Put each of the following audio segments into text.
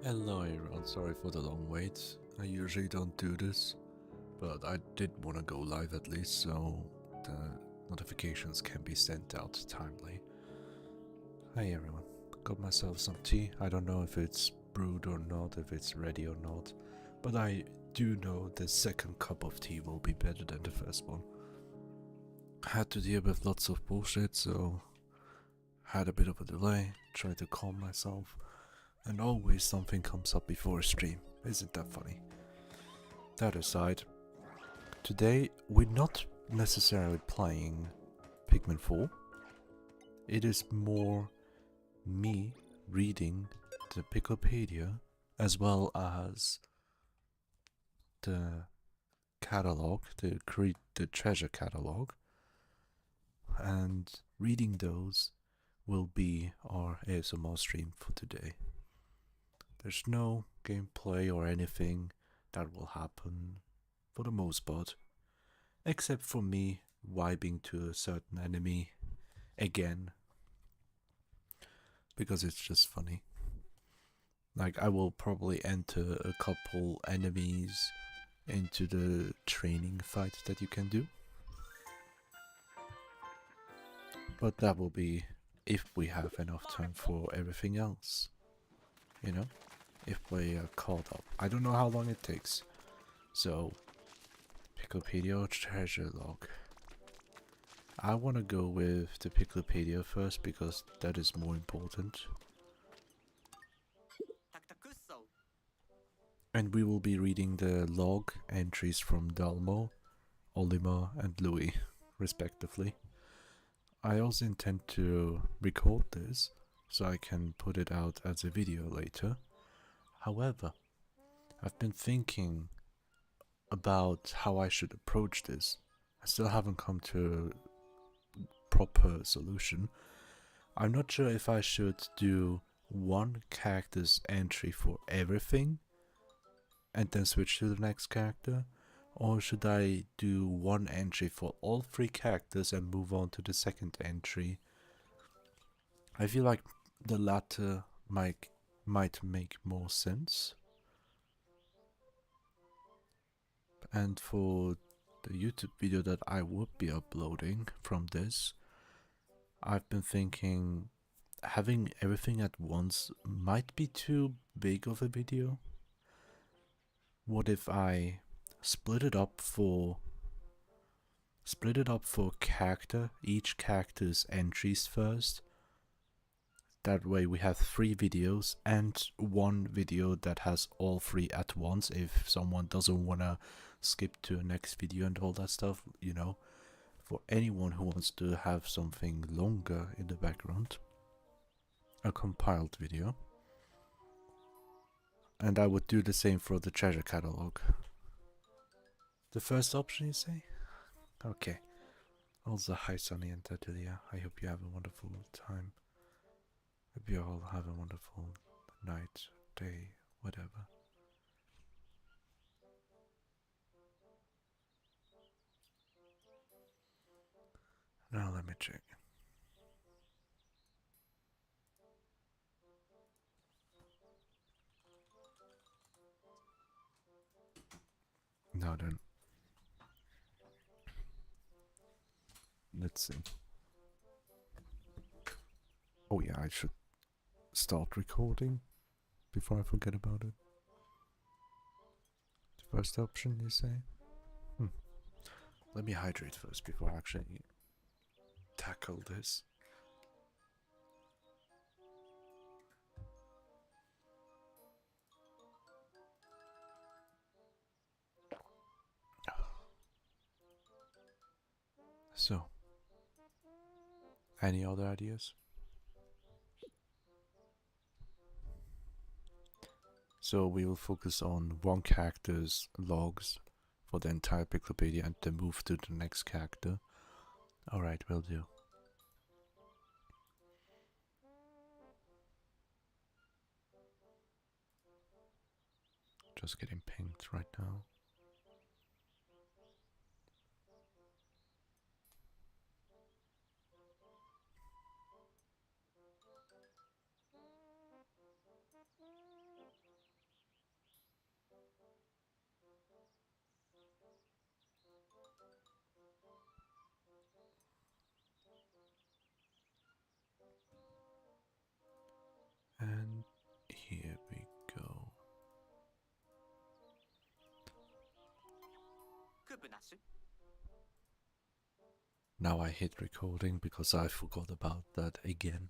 Hello everyone, sorry for the long wait. I usually don't do this, but I did want to go live at least so the notifications can be sent out timely. Hi everyone, got myself some tea. I don't know if it's brewed or not, if it's ready or not, but I do know the second cup of tea will be better than the first one. Had to deal with lots of bullshit, so had a bit of a delay, tried to calm myself. And always something comes up before a stream. Isn't that funny? That aside, today we're not necessarily playing Pikmin 4. It is more me reading the Piklopedia as well as the catalog, the treasure catalog. And reading those will be our ASMR stream for today. There's no gameplay or anything that will happen for the most part, except for me vibing to a certain enemy again, because it's just funny. Like, I will probably enter a couple enemies into the training fight that you can do, but that will be if we have enough time for everything else, you know? If we are caught up. I don't know how long it takes, so Piklopedia or Treasure Log. I want to go with the Piklopedia first because that is more important. And we will be reading the log entries from Dalmo, Olimar and Louis, respectively. I also intend to record this so I can put it out as a video later. However, I've been thinking about how I should approach this. I still haven't come to a proper solution. I'm not sure if I should do one character's entry for everything and then switch to the next character, or should I do one entry for all three characters and move on to the second entry? I feel like the latter might make more sense. And for the YouTube video that I would be uploading from this, I've been thinking having everything at once might be too big of a video. What if I split it up for each character's entries first? That way we have 3 videos and one video that has all 3 at once if someone doesn't wanna skip to the next video and all that stuff, you know, for anyone who wants to have something longer in the background. A compiled video. And I would do the same for the treasure catalog. The first option, you say? Okay. Also, hi Sunny and Tatilia. I hope you have a wonderful time. Hope you all have a wonderful night, day, whatever. Now let me check. Now then. Let's see. Oh yeah, I should start recording before I forget about it. The first option, you say? Let me hydrate first before I actually tackle this. So, any other ideas? So we will focus on one character's logs for the entire Piklopedia and then move to the next character. Alright, will do. Just getting pinged right now. Now I hit recording because I forgot about that again.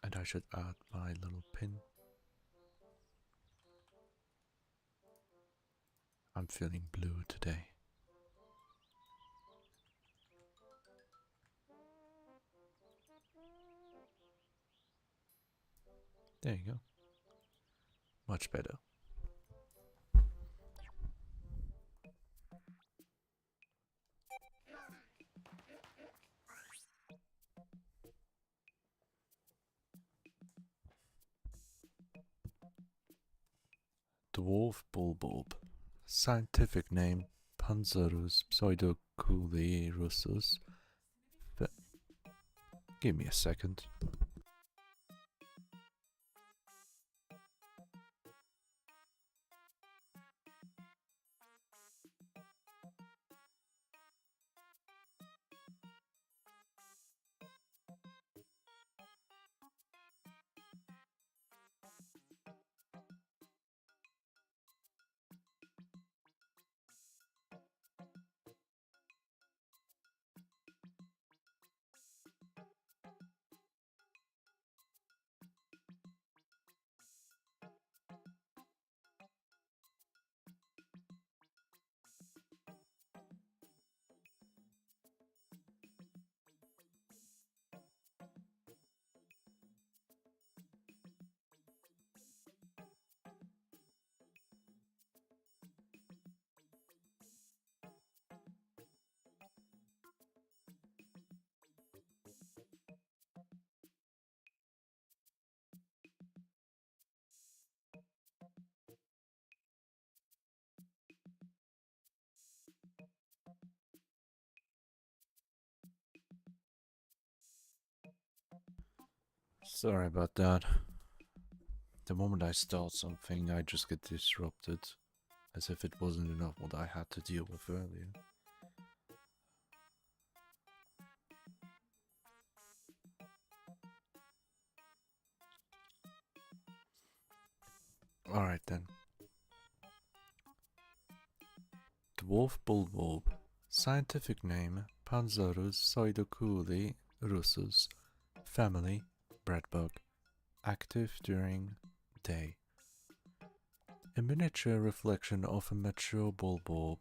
And I should add my little pin. I'm feeling blue today. There you go. Much better. Dwarf bulbulb. Scientific name Panzerus pseudoculerusus. Give me a second. Sorry about that. The moment I start something, I just get disrupted, as if it wasn't enough what I had to deal with earlier. Alright then. Dwarf bulbulb. Scientific name Panzerus pseudoculi russus. Family breadbug. Active during day. A miniature reflection of a mature bulbulb.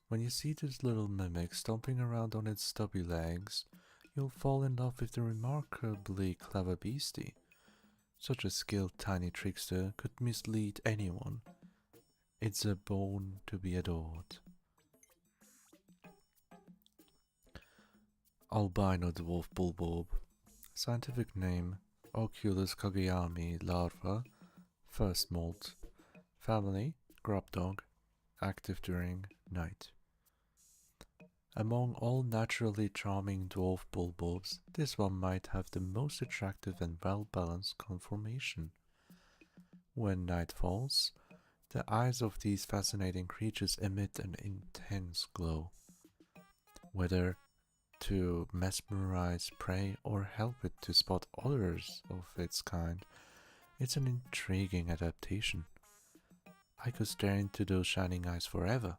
When you see this little mimic stomping around on its stubby legs, you'll fall in love with the remarkably clever beastie. Such a skilled tiny trickster could mislead anyone. It's a bone to be adored. Albino dwarf bulbulb. Scientific name Oculus kageyami larva. First molt. Family grub dog. Active during night. Among all naturally charming dwarf bulbulbs, this one might have the most attractive and well-balanced conformation. When night falls, the eyes of these fascinating creatures emit an intense glow. Whether to mesmerize prey or help it to spot others of its kind, it's an intriguing adaptation. I could stare into those shining eyes forever.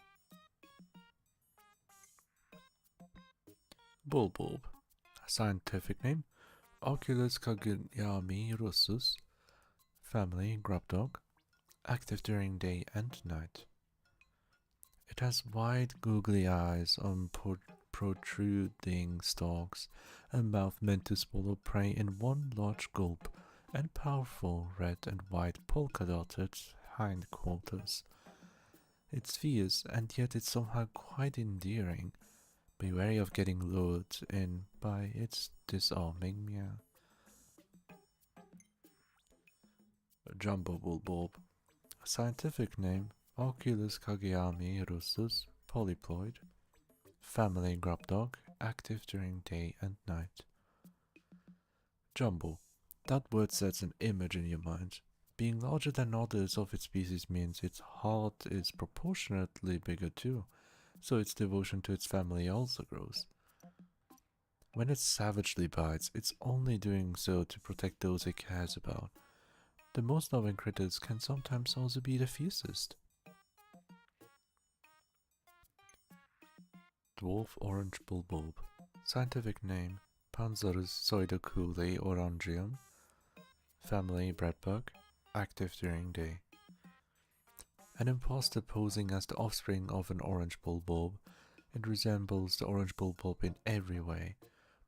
Bulbulb. Scientific name Oculus kageyami russus. Family grub dog. Active during day and night. It has wide googly eyes on protruding stalks, a mouth meant to swallow prey in one large gulp, and powerful red and white polka-dotted hindquarters. It's fierce, and yet it's somehow quite endearing. Be wary of getting lured in by its disarming meow. Jumbo bulbulb. Scientific name Oculus kageyami russus polyploid. Family grub dog, active during day and night. Jumbo. That word sets an image in your mind. Being larger than others of its species means its heart is proportionately bigger too, so its devotion to its family also grows. When it savagely bites, it's only doing so to protect those it cares about. The most loving critters can sometimes also be the fiercest. Dwarf orange bulbob. Scientific name Panzerus pseudoculi orangeum. Family breadbug. Active during day. An imposter posing as the offspring of an orange bulbob. It resembles the orange bulbob in every way.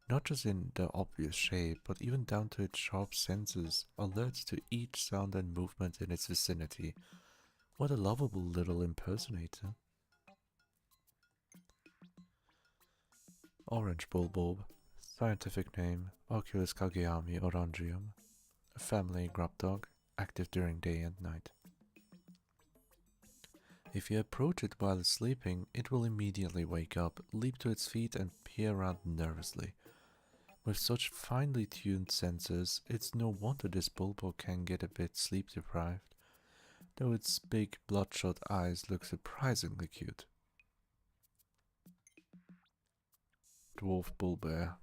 Not just in the obvious shape, but even down to its sharp senses, alerts to each sound and movement in its vicinity. What a lovable little impersonator. Orange bulbob. Scientific name Oculus kageyami orangeum. Family grub dog, active during day and night. If you approach it while it's sleeping, it will immediately wake up, leap to its feet and peer around nervously. With such finely tuned senses, it's no wonder this bulldog can get a bit sleep deprived, though its big bloodshot eyes look surprisingly cute. Dwarf bull bear.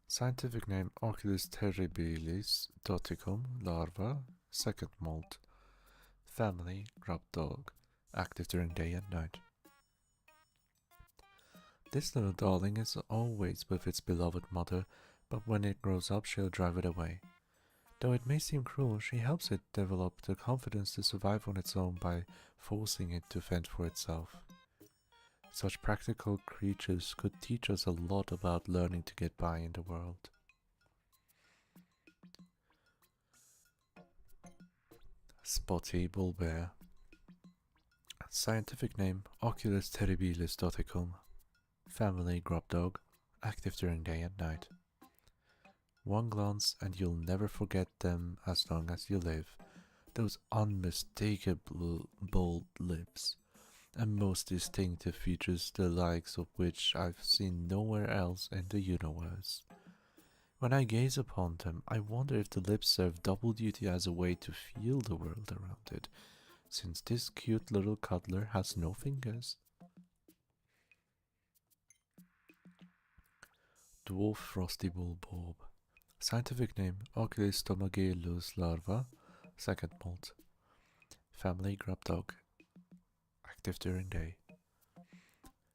Scientific name Oculus terribilis doticum larva, second molt. Family grub dog, active during day and night. This little darling is always with its beloved mother, but when it grows up she'll drive it away. Though it may seem cruel, she helps it develop the confidence to survive on its own by forcing it to fend for itself. Such practical creatures could teach us a lot about learning to get by in the world. Spotty bull bear. Scientific name Oculus terribilis doticum. Family grub dog, active during day and night. One glance and you'll never forget them as long as you live. Those unmistakable bold lips, and most distinctive features the likes of which I've seen nowhere else in the universe. When I gaze upon them, I wonder if the lips serve double duty as a way to feel the world around it, since this cute little cuddler has no fingers. Dwarf frosty bulbob. Scientific name Oculus stomagelus larva, second molt. Family grub dog, active during day.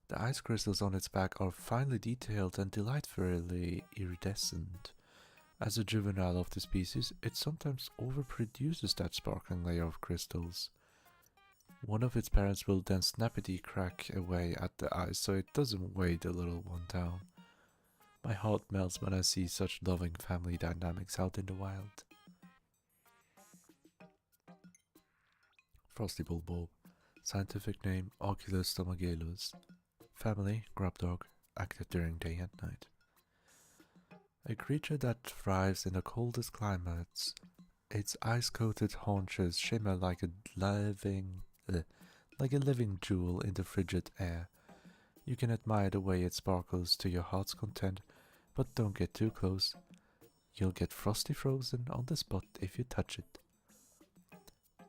The ice crystals on its back are finely detailed and delightfully iridescent. As a juvenile of the species, it sometimes overproduces that sparkling layer of crystals. One of its parents will then snappily crack away at the ice so it doesn't weigh the little one down. My heart melts when I see such loving family dynamics out in the wild. Frosty bulbob. Scientific name Oculus stomagelus. Family grub dog, active during day and night. A creature that thrives in the coldest climates. Its ice-coated haunches shimmer like a living jewel in the frigid air. You can admire the way it sparkles to your heart's content, but don't get too close. You'll get frosty frozen on the spot if you touch it.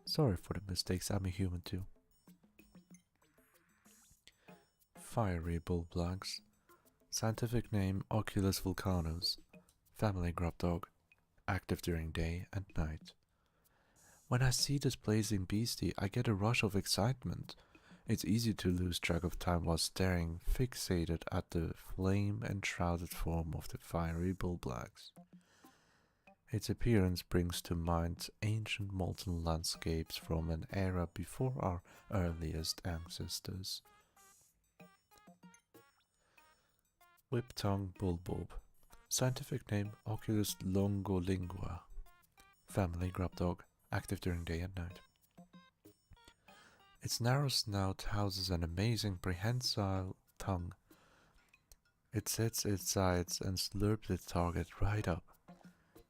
Sorry for the mistakes, I'm a human too. Fiery bull blags. Scientific name Oculus vulcanus. Family grub dog, active during day and night. When I see this blazing beastie, I get a rush of excitement. It's easy to lose track of time while staring fixated at the flame-enshrouded form of the fiery bull blags. Its appearance brings to mind ancient molten landscapes from an era before our earliest ancestors. Whip-tongue bulbob. Scientific name Oculus longolingua. Family grub dog, active during day and night. Its narrow snout houses an amazing prehensile tongue. It sets its sides and slurps its target right up.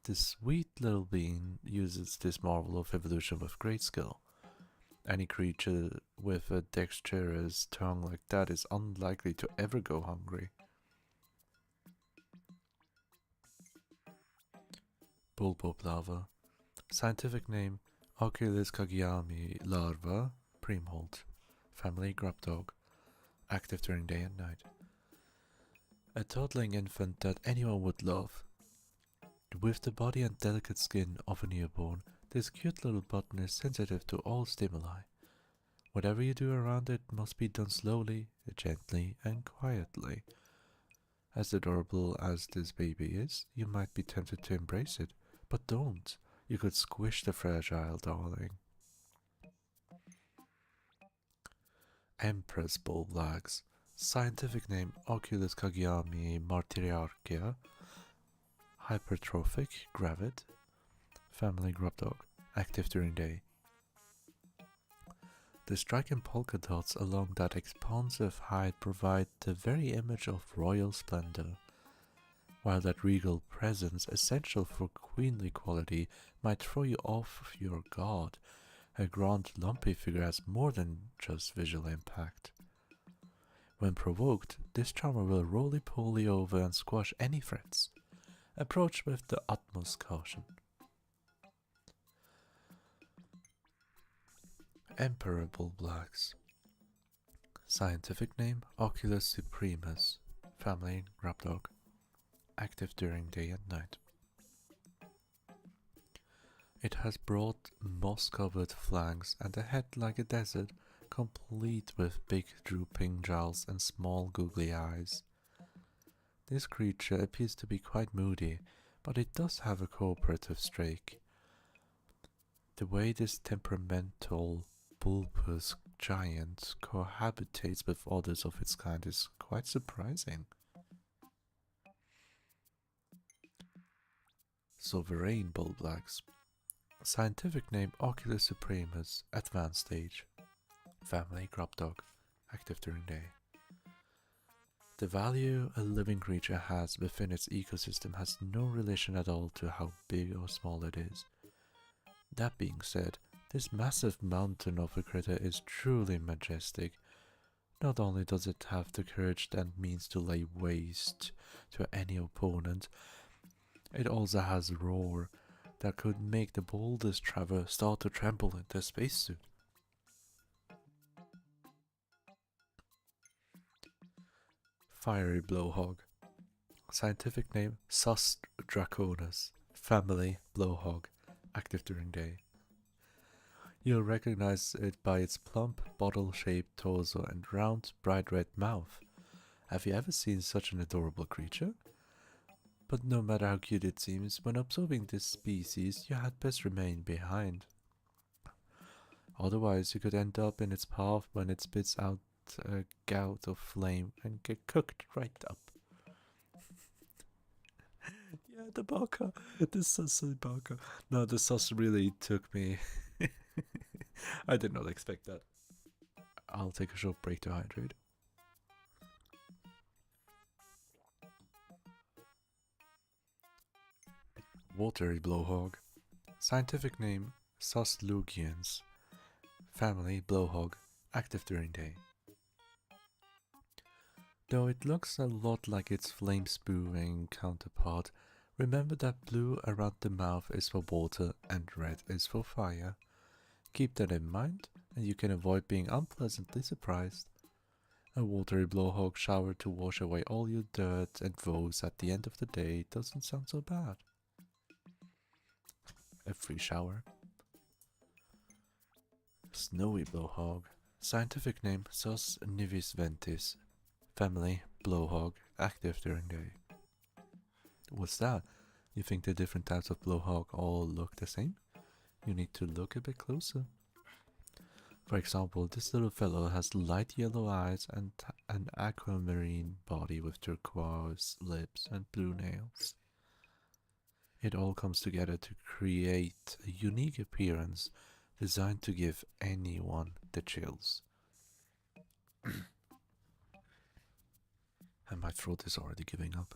The sweet little being uses this marvel of evolution with great skill. Any creature with a dexterous tongue like that is unlikely to ever go hungry. Bulbob larva. Scientific name Oculus kageyami larva, primholt. Family grub dog. Active during day and night. A toddling infant that anyone would love. With the body and delicate skin of a newborn, This cute little button is sensitive to all stimuli. Whatever you do around it must be done slowly, gently, and quietly. As adorable as this baby is, you might be tempted to embrace it, but don't. You could squish the fragile darling. Empress bullflags. Scientific name Oculus kageyami martyriarchia. Hypertrophic, gravid. Family grub dog. Active during day. The striking polka dots along that expansive hide provide the very image of royal splendor, while that regal presence, essential for queenly quality, might throw you off your guard. A grand lumpy figure has more than just visual impact. When provoked, this charmer will roly-poly over and squash any threats. Approach with the utmost caution. Emperor bullflags. Scientific name Oculus supremus. Family grub dog. Active during day and night. It has broad, moss-covered flanks and a head like a desert, complete with big drooping jowls and small googly eyes. This creature appears to be quite moody, but it does have a cooperative streak. The way this temperamental bulbous giant cohabitates with others of its kind is quite surprising. Sovereign bullflags. Scientific name Oculus supremus, advanced stage. Family grub dog, active during day. The value a living creature has within its ecosystem has no relation at all to how big or small it is. That being said, this massive mountain of a critter is truly majestic. Not only does it have the courage and means to lay waste to any opponent, it also has a roar that could make the boldest traveler start to tremble in their spacesuit. Fiery blowhog. Scientific name Sus draconis. Family blowhog. Active during day. You'll recognize it by its plump, bottle-shaped torso and round, bright red mouth. Have you ever seen such an adorable creature? But no matter how cute it seems, when observing this species, you had best remain behind. Otherwise, you could end up in its path when it spits out a gout of flame and get cooked right up. Yeah, the baka. The saucy baka. No, the sauce really took me. I did not expect that. I'll take a short break to hydrate. Watery blowhog. Scientific name Soslugians. Family blowhog. Active during day. Though it looks a lot like its flame-spewing counterpart, remember that blue around the mouth is for water and red is for fire. Keep that in mind, and you can avoid being unpleasantly surprised. A watery blowhog shower to wash away all your dirt and woes at the end of the day doesn't sound so bad. A free shower. Snowy blowhog. Scientific name Sus nivis ventis. Family blowhog. Active during day. What's that? You think the different types of blowhog all look the same? You need to look a bit closer. For example, this little fellow has light yellow eyes and an aquamarine body with turquoise lips and blue nails. It all comes together to create a unique appearance designed to give anyone the chills. And my throat is already giving up.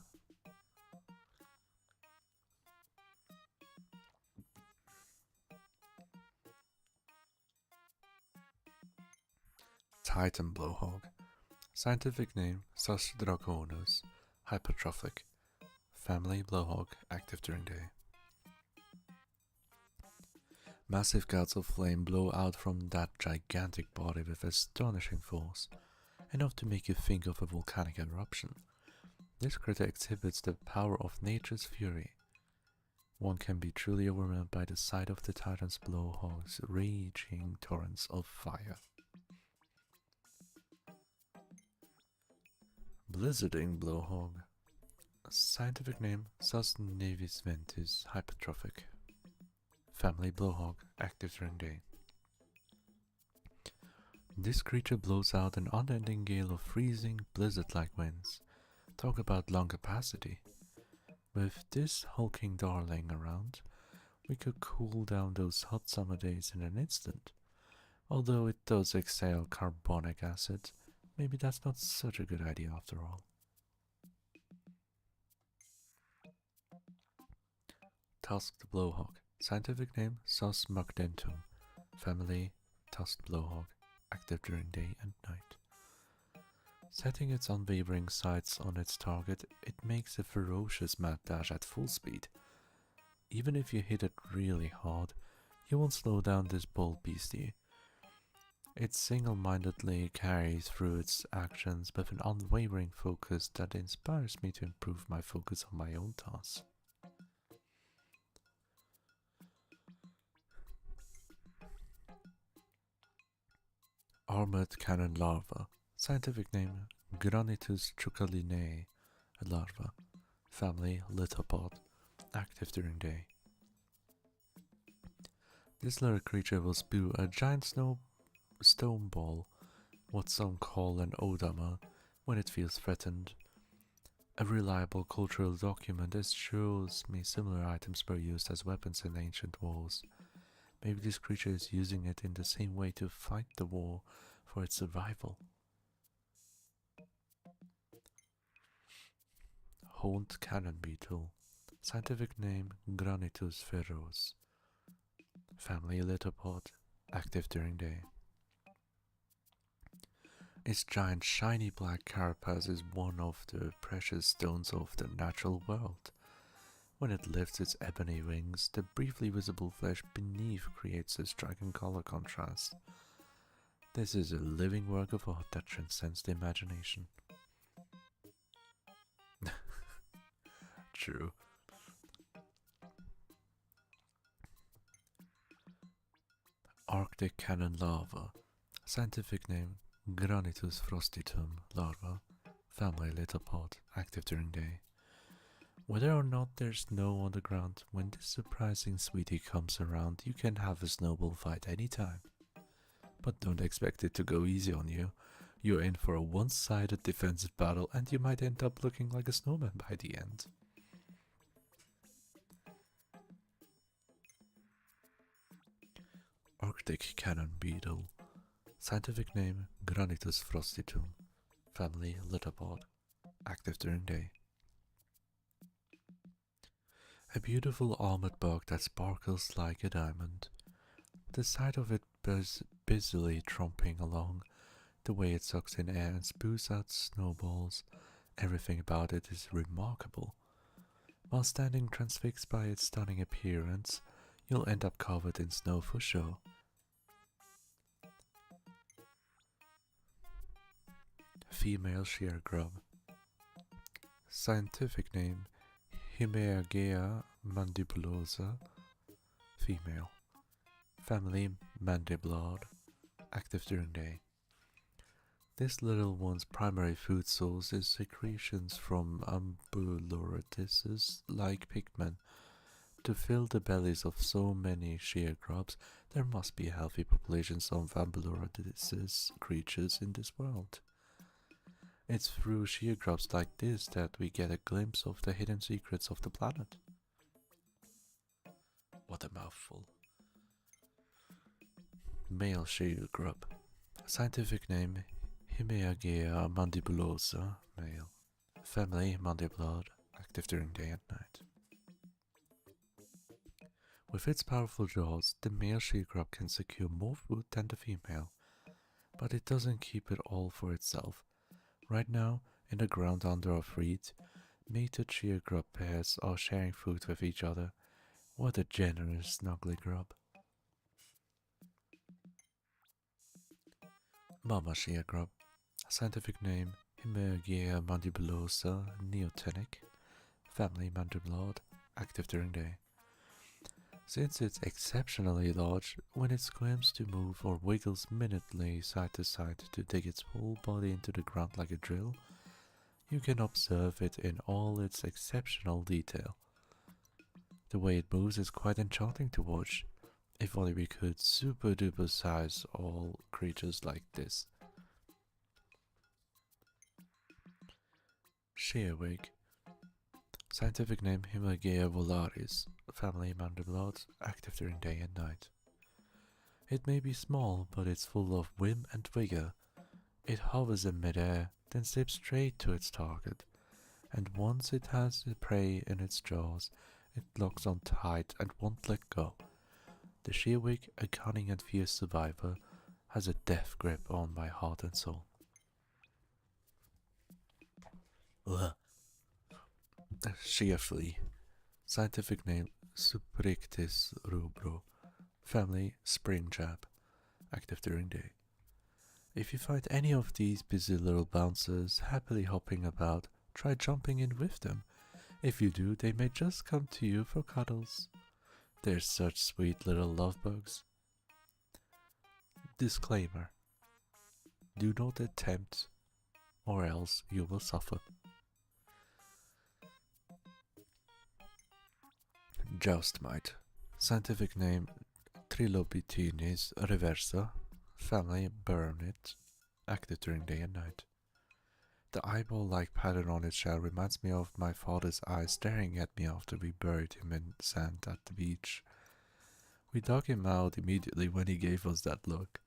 Titan blowhog. Scientific name Sus draconis. Hypertrophic. Family blowhog. Active during day. Massive gouts of flame blow out from that gigantic body with astonishing force, enough to make you think of a volcanic eruption. This critter exhibits the power of nature's fury. One can be truly overwhelmed by the sight of the Titan's blowhog's raging torrents of fire. Blizzarding blowhog. Scientific name Sus navis ventis hypertrophic. Family blowhog, active during day. This creature blows out an unending gale of freezing, blizzard-like winds. Talk about lung capacity. With this hulking darling around, we could cool down those hot summer days in an instant. Although it does exhale carbonic acid, maybe that's not such a good idea after all. Tusked blowhog. Scientific name Sus magdentum. Family tusked blowhog. Active during day and night. Setting its unwavering sights on its target, it makes a ferocious mad dash at full speed. Even if you hit it really hard, you won't slow down this bold beastie. It single-mindedly carries through its actions with an unwavering focus that inspires me to improve my focus on my own tasks. Armored cannon larva. Scientific name Granitus chucalinae, a larva. Family Litopod. Active during day. This little creature will spew a giant stone ball, what some call an odama, when it feels threatened. A reliable cultural document that shows me similar items were used as weapons in ancient wars. Maybe this creature is using it in the same way to fight the war for its survival. Horned cannon beetle. Scientific name Granitus feroz. Family litopod. Active during day. Its giant shiny black carapace is one of the precious stones of the natural world. When it lifts its ebony wings, the briefly visible flesh beneath creates a striking color contrast. This is a living work of art that transcends the imagination. True. Arctic cannon larva. Scientific name Granitus frostitum larva. Family litopod. Active during day. Whether or not there's snow on the ground, when this surprising sweetie comes around, you can have a snowball fight anytime. But don't expect it to go easy on you. You're in for a one-sided defensive battle and you might end up looking like a snowman by the end. Arctic cannon beetle. Scientific name Granitus frostitum. Family litopod. Active during day. A beautiful armored bug that sparkles like a diamond. The sight of it busily tromping along, the way it sucks in air and spews out snowballs, everything about it is remarkable. While standing transfixed by its stunning appearance, you'll end up covered in snow for sure. Female sheer grub. Scientific name Himeagea mandibulosa. Female. Family Mandiblard. Active during day. This little one's primary food source is secretions from ambuloratises like pigmen. To fill the bellies of so many sheer grubs, there must be a healthy population of ambuloratises creatures in this world. It's through sheer grubs like this that we get a glimpse of the hidden secrets of the planet. What a mouthful. Male sheer grub. Scientific name Himeagea mandibulosa, male. Family Mandiblard, active during day and night. With its powerful jaws, the male sheer grub can secure more food than the female. But it doesn't keep it all for itself. Right now, in the ground under our feet, mated sheer grub pairs are sharing food with each other. What a generous, snuggly grub. Mama sheer grub. Scientific name Himeagea mandibulosa neotenic. Family Mandiblard. Active during day. Since it's exceptionally large, when it squirms to move or wiggles minutely side to side to dig its whole body into the ground like a drill, you can observe it in all its exceptional detail. The way it moves is quite enchanting to watch. If only we could super duper size all creatures like this. Shearwig. Scientific name Himagea volaris, family mandibulotes, active during day and night. It may be small, but it's full of vim and vigor. It hovers in midair, then slips straight to its target, and once it has the prey in its jaws, it locks on tight and won't let go. The shearwig, a cunning and fierce survivor, has a death grip on my heart and soul. Ugh. Shearflea. Scientific name Suprictis rubro. Family Springtrap. Active during day. If you find any of these busy little bouncers happily hopping about, try jumping in with them. If you do, they may just come to you for cuddles. They're such sweet little love bugs. Disclaimer: do not attempt, or else you will suffer. Joustmite. Scientific name Trilobitinis reversa. Family Burnet. Active during day and night. The eyeball-like pattern on its shell reminds me of my father's eyes staring at me after we buried him in sand at the beach. We dug him out immediately when he gave us that look.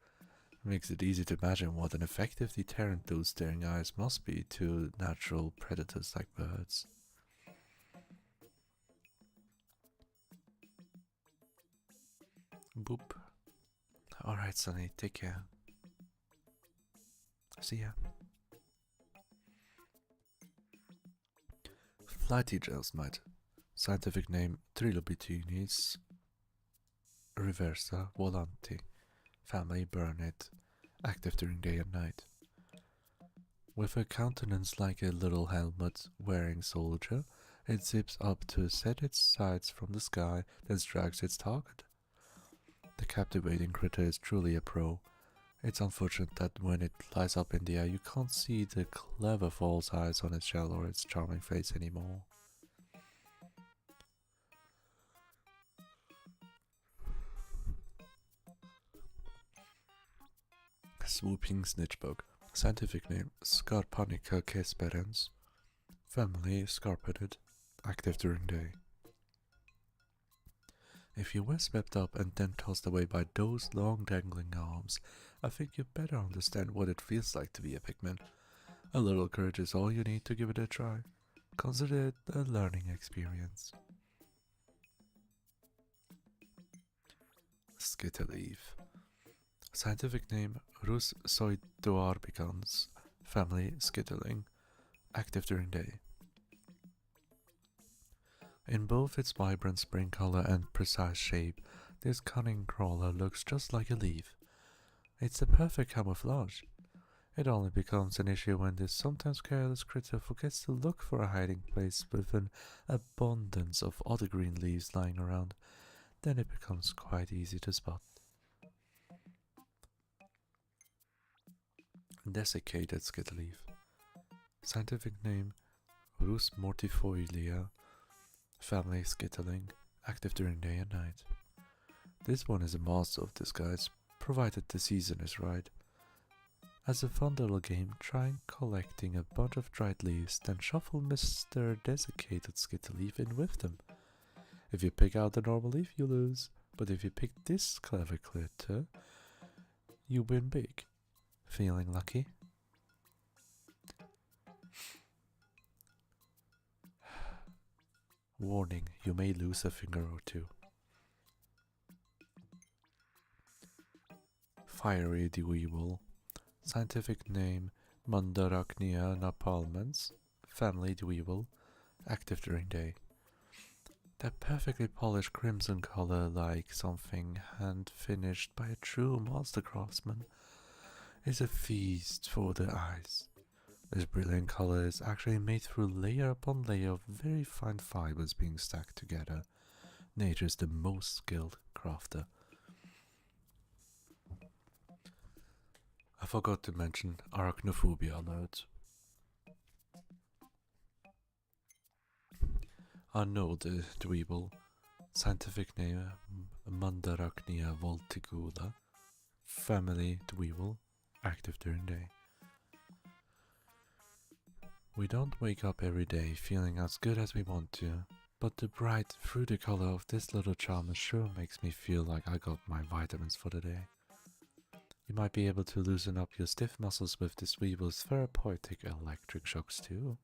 It makes it easy to imagine what an effective deterrent those staring eyes must be to natural predators like birds. Boop. Alright, Sonny, take care. See ya. Flighty Joustmite. Scientific name Trilobitinis reversa volanti. Family Burnet. Active during day and night. With a countenance like a little helmet wearing soldier, it zips up to set its sights from the sky, then strikes its target. The captivating critter is truly a pro. It's unfortunate that when it flies up in the air, you can't see the clever false eyes on its shell or its charming face anymore. Swooping Snitchbug. Scientific name Scarpanica quesperens. Family Scarpeted. Active during day. If you were swept up and then tossed away by those long dangling arms, I think you better understand what it feels like to be a pigman. A little courage is all you need to give it a try. Consider it a learning experience. Skitterleaf. Scientific name Rus soidoarbicans. Family Skitterling. Active during day. In both its vibrant spring color and precise shape, this cunning crawler looks just like a leaf. It's the perfect camouflage. It only becomes an issue when this sometimes careless critter forgets to look for a hiding place with an abundance of other green leaves lying around. Then it becomes quite easy to spot. Desiccated skitterleaf. Scientific name Rus mortifolia. Family Skitterling, active during day and night. This one is a master of disguise, provided the season is right. As a fun little game, try collecting a bunch of dried leaves, then shuffle Mr. Desiccated Skitterleaf in with them. If you pick out the normal leaf, you lose, but if you pick this clever critter, you win big. Feeling lucky? Warning, you may lose a finger or two. Fiery Dweeble. Scientific name Mandarachnia napalmens. Family Dweeble. Active during day. That perfectly polished crimson color, like something hand-finished by a true master craftsman, is a feast for the eyes. This brilliant color is actually made through layer upon layer of very fine fibers being stacked together. Nature's the most skilled crafter. I forgot to mention arachnophobia alert. I know the dweeble. Scientific name Mandarachnia voltigula. Family dweeble. Active during day. We don't wake up every day feeling as good as we want to, but the bright, fruity color of this little charmer sure makes me feel like I got my vitamins for the day. You might be able to loosen up your stiff muscles with this weevil's therapeutic electric shocks too.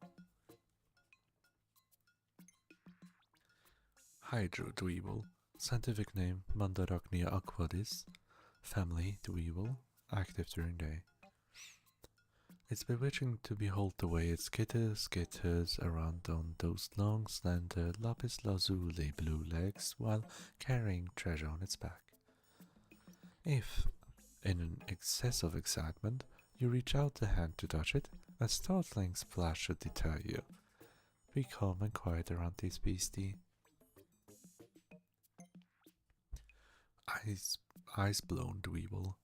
Hydrodweeble, scientific name Mandarachnia aquatis, family dweeble, active during day. It's bewitching to behold the way it skitters around on those long, slender, lapis lazuli blue legs while carrying treasure on its back. If, in an excess of excitement, you reach out the hand to touch it, a startling splash should deter you. Be calm and quiet around this beastie. Ice-blown dweeble.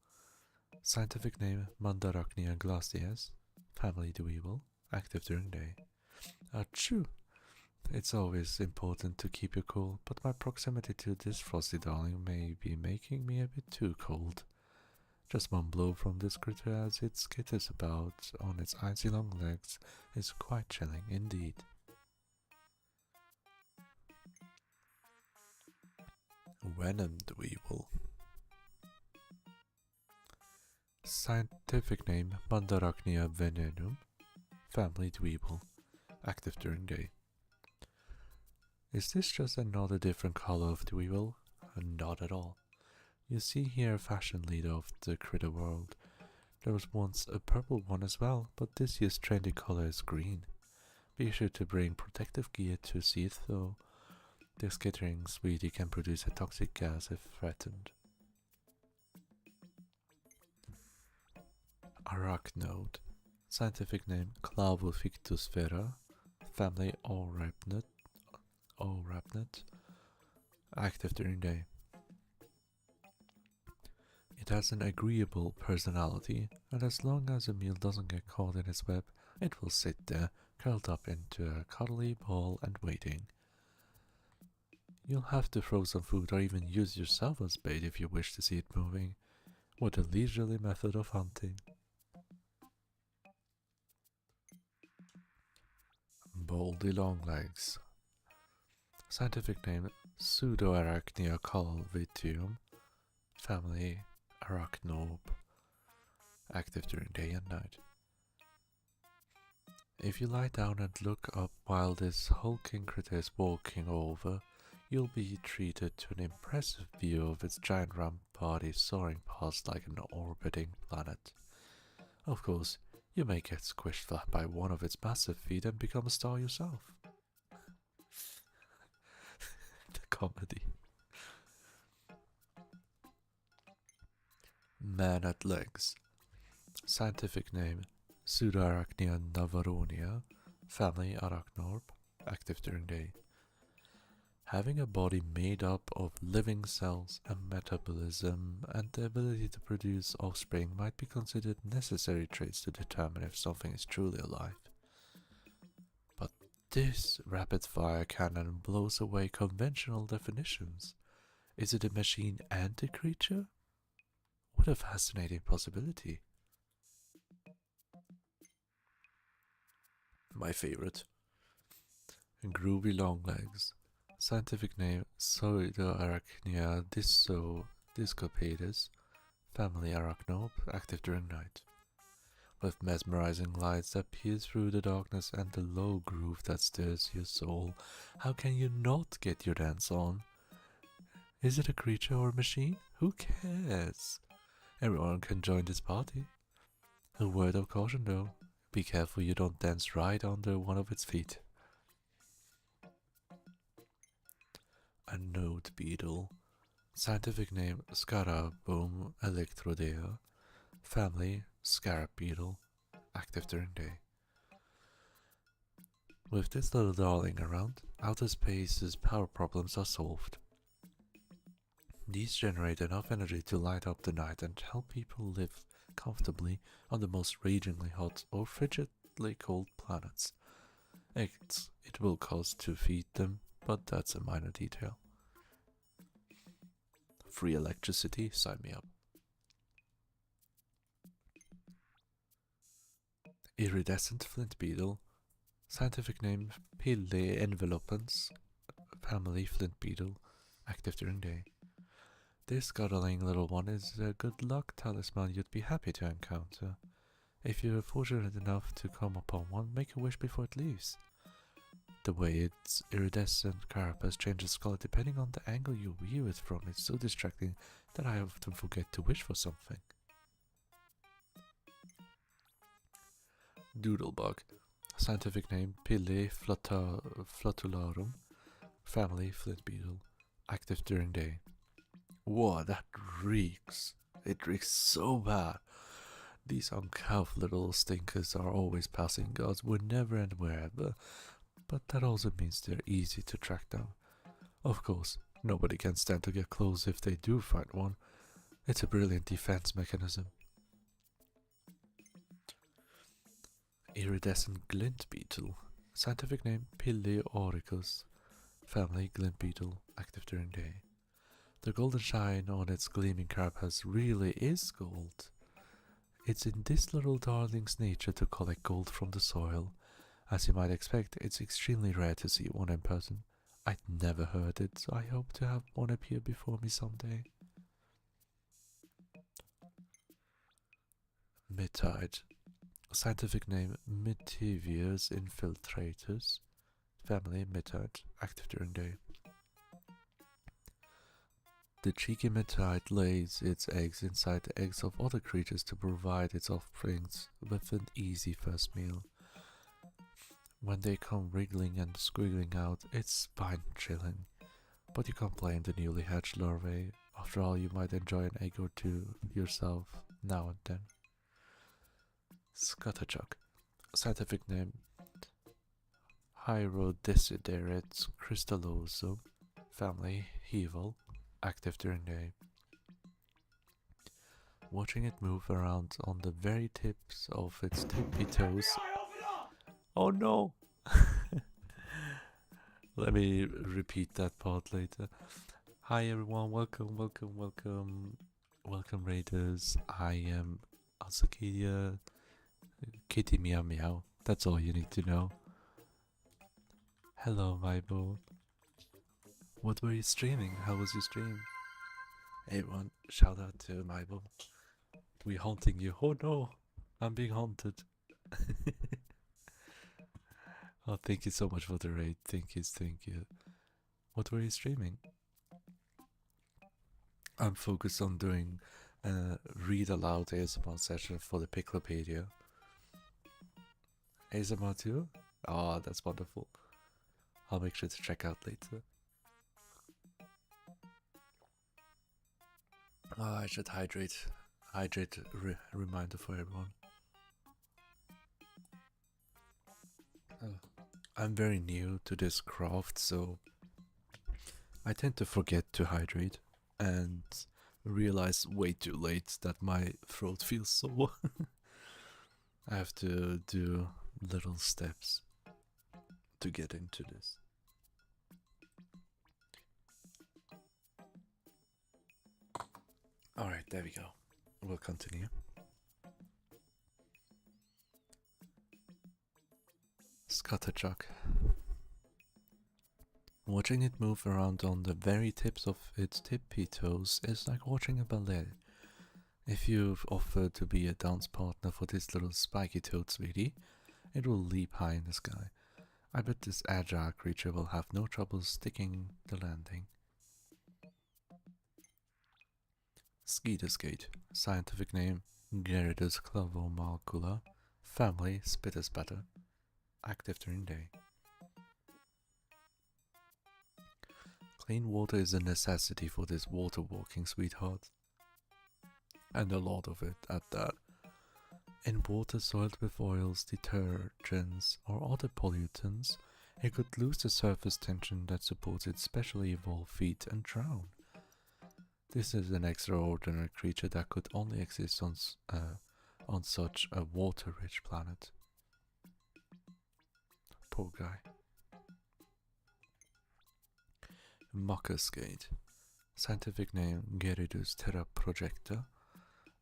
Scientific name Mandarachnia glacias. Family dweeble. Active during day. Achoo! It's always important to keep you cool, but my proximity to this frosty darling may be making me a bit too cold. Just one blow from this critter as it skitters about on its icy long legs is quite chilling indeed. Venom dweeble. Scientific name Mandarachnia venenum. Family dweeble. Active during day. Is this just another different color of dweeble? Not at all. You see here a fashion leader of the critter world. There was once a purple one as well, but this year's trendy color is green. Be sure to bring protective gear to see it though. The skittering sweetie can produce a toxic gas if threatened. Arachnode. Scientific name Clavofictusfera. Family Orapnut. Active during day. It has an agreeable personality, and as long as a meal doesn't get caught in its web, it will sit there, curled up into a cuddly ball and waiting. You'll have to throw some food or even use yourself as bait if you wish to see it moving. What a leisurely method of hunting. Baldy longlegs. Scientific name Pseudoarachnia calvitium. Family Arachnope. Active during day and night. If you lie down and look up while this hulking critter is walking over, you'll be treated to an impressive view of its giant round body soaring past like an orbiting planet. Of course, you may get squished flat by one of its massive feet and become a star yourself. The comedy. Man at legs. Scientific name Pseudoarachnia navaronia. Family Arachnorp. Active during day. Having a body made up of living cells, a metabolism, and the ability to produce offspring might be considered necessary traits to determine if something is truly alive. But this rapid-fire cannon blows away conventional definitions. Is it a machine and a creature? What a fascinating possibility. My favorite. Groovy longlegs. Scientific name Pseudoarachnia discopedes. Family Arachnope. Active during night. With mesmerizing lights that pierce through the darkness and the low groove that stirs your soul, how can you not get your dance on? Is it a creature or a machine? Who cares? Everyone can join this party. A word of caution though, be careful you don't dance right under one of its feet. A node beetle. Scientific name Scarabum electrodea. Family Scarab beetle. Active during day. With this little darling around, outer space's power problems are solved. These generate enough energy to light up the night and help people live comfortably on the most ragingly hot or frigidly cold planets. It will cost to feed them, but that's a minor detail. Free electricity, sign me up. Iridescent flint beetle, scientific name Pille envelopens, family flint beetle, active during day. This cuddling little one is a good luck talisman you'd be happy to encounter. If you're fortunate enough to come upon one, make a wish before it leaves. The way its iridescent carapace changes color depending on the angle you view it from is so distracting that I often forget to wish for something. Doodlebug, scientific name Pille flatularum, family flint beetle, active during day. Whoa, that reeks. It reeks so bad. These uncouth little stinkers are always passing guards whenever and wherever, but that also means they're easy to track down. Of course, nobody can stand to get close if they do find one. It's a brilliant defense mechanism. Iridescent glint beetle, scientific name Pileoricus, family glint beetle, active during day. The golden shine on its gleaming carapace really is gold. It's in this little darling's nature to collect gold from the soil. As you might expect, it's extremely rare to see one in person. I'd never heard it, so I hope to have one appear before me someday. Mittide, scientific name Mitivius infiltratus, family Mittide, active during day. The cheeky Mittide lays its eggs inside the eggs of other creatures to provide its offsprings with an easy first meal. When they come wriggling and squiggling out, it's spine-chilling, but you can't blame the newly hatched larvae. After all, you might enjoy an egg or two yourself now and then. Scutterchuck, scientific name Hierodesiderate crystalloso, family Hevel, active during day. Watching it move around on the very tips of its tippy toes. Oh no! Let me repeat that part later. Hi everyone, welcome, welcome, welcome. Welcome raiders. I am Asakedia Kitty Meow Meow. That's all you need to know. Hello, Vibo. What were you streaming? How was your stream? Everyone, shout out to Vibo. We're haunting you. Oh no, I'm being haunted. Oh, thank you so much for the raid. Thank you. What were you streaming? I'm focused on doing a read aloud ASMR session for the Piklopedia. ASMR too? Oh, that's wonderful. I'll make sure to check out later. Oh, I should hydrate. Reminder for everyone. I'm very new to this craft, so I tend to forget to hydrate and realize way too late that my throat feels sore. I have to do little steps to get into this. Alright, there we go. We'll continue. Scutterchuck. Watching it move around on the very tips of its tippy toes is like watching a ballet. If you've offered to be a dance partner for this little spiky-toed sweetie, it will leap high in the sky. I bet this agile creature will have no trouble sticking the landing. Skeeterskate, scientific name Gerridus clavomalcula, family Spitterspatter, active during day. Clean water is a necessity for this water-walking sweetheart. And a lot of it at that. In water soiled with oils, detergents, or other pollutants, it could lose the surface tension that supports its specially evolved feet and drown. This is an extraordinary creature that could only exist on such a water-rich planet. Poor guy. Mockascade. Scientific name Geridus terra projecta.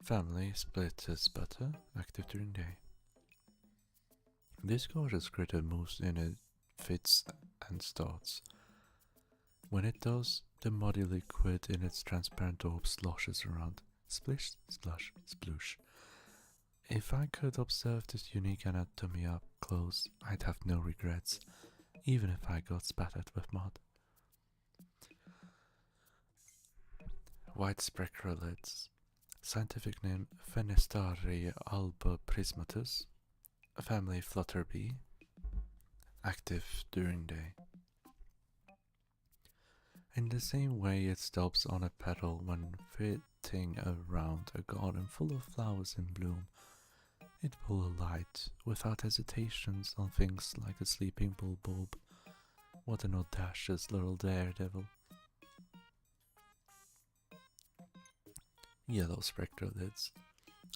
Family Splitus butter. Active during day. This gorgeous critter moves in it, fits and starts. When it does, the muddy liquid in its transparent orb sloshes around. Splish, splush, sploosh. If I could observe this unique anatomy up close, I'd have no regrets, even if I got spattered with mud. White spectralids. Scientific name Fenestari alba prismatus. Family flutterbee. Active during day. In the same way it stops on a petal when flitting around a garden full of flowers in bloom, it will alight without hesitations on things like a sleeping bulb. What an audacious little daredevil. Yellow spectralids.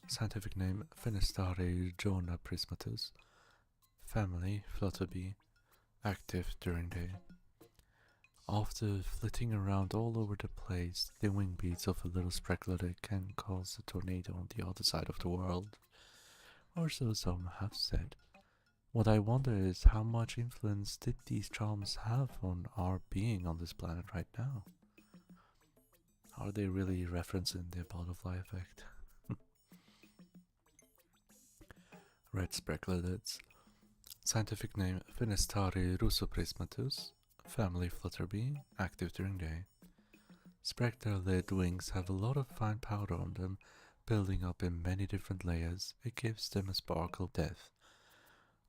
Scientific name Fenestari jona prismatus. Family flutterbee. Active during day. After flitting around all over the place, the wing beats of a little spectralid can cause a tornado on the other side of the world, or so some have said. What I wonder is how much influence did these charms have on our being on this planet right now? Are they really referencing the butterfly effect? Red spectralids. Scientific name Fenestari russoprismatus. Family flutterbee, active during day. Spectralid wings have a lot of fine powder on them, building up in many different layers. It gives them a sparkle depth.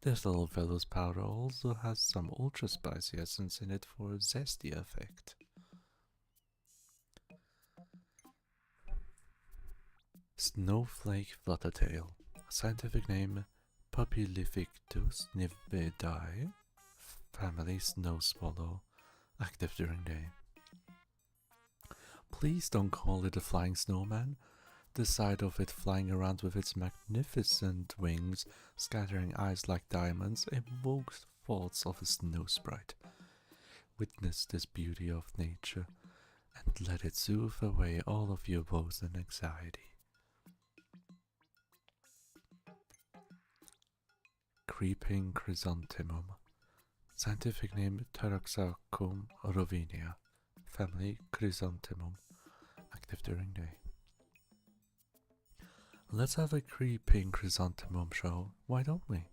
This little fellow's powder also has some ultra spicy essence in it for a zesty effect. Snowflake fluttertail. Scientific name Papillifictus nivedae. Family snow swallow. Active during day. Please don't call it a flying snowman. The sight of it flying around with its magnificent wings, scattering ice like diamonds, evokes thoughts of a snow sprite. Witness this beauty of nature, and let it soothe away all of your woes and anxiety. Creeping chrysanthemum. Scientific name Taraxacum rovinia. Family chrysanthemum. Active during day. Let's have a creeping chrysanthemum show, why don't we?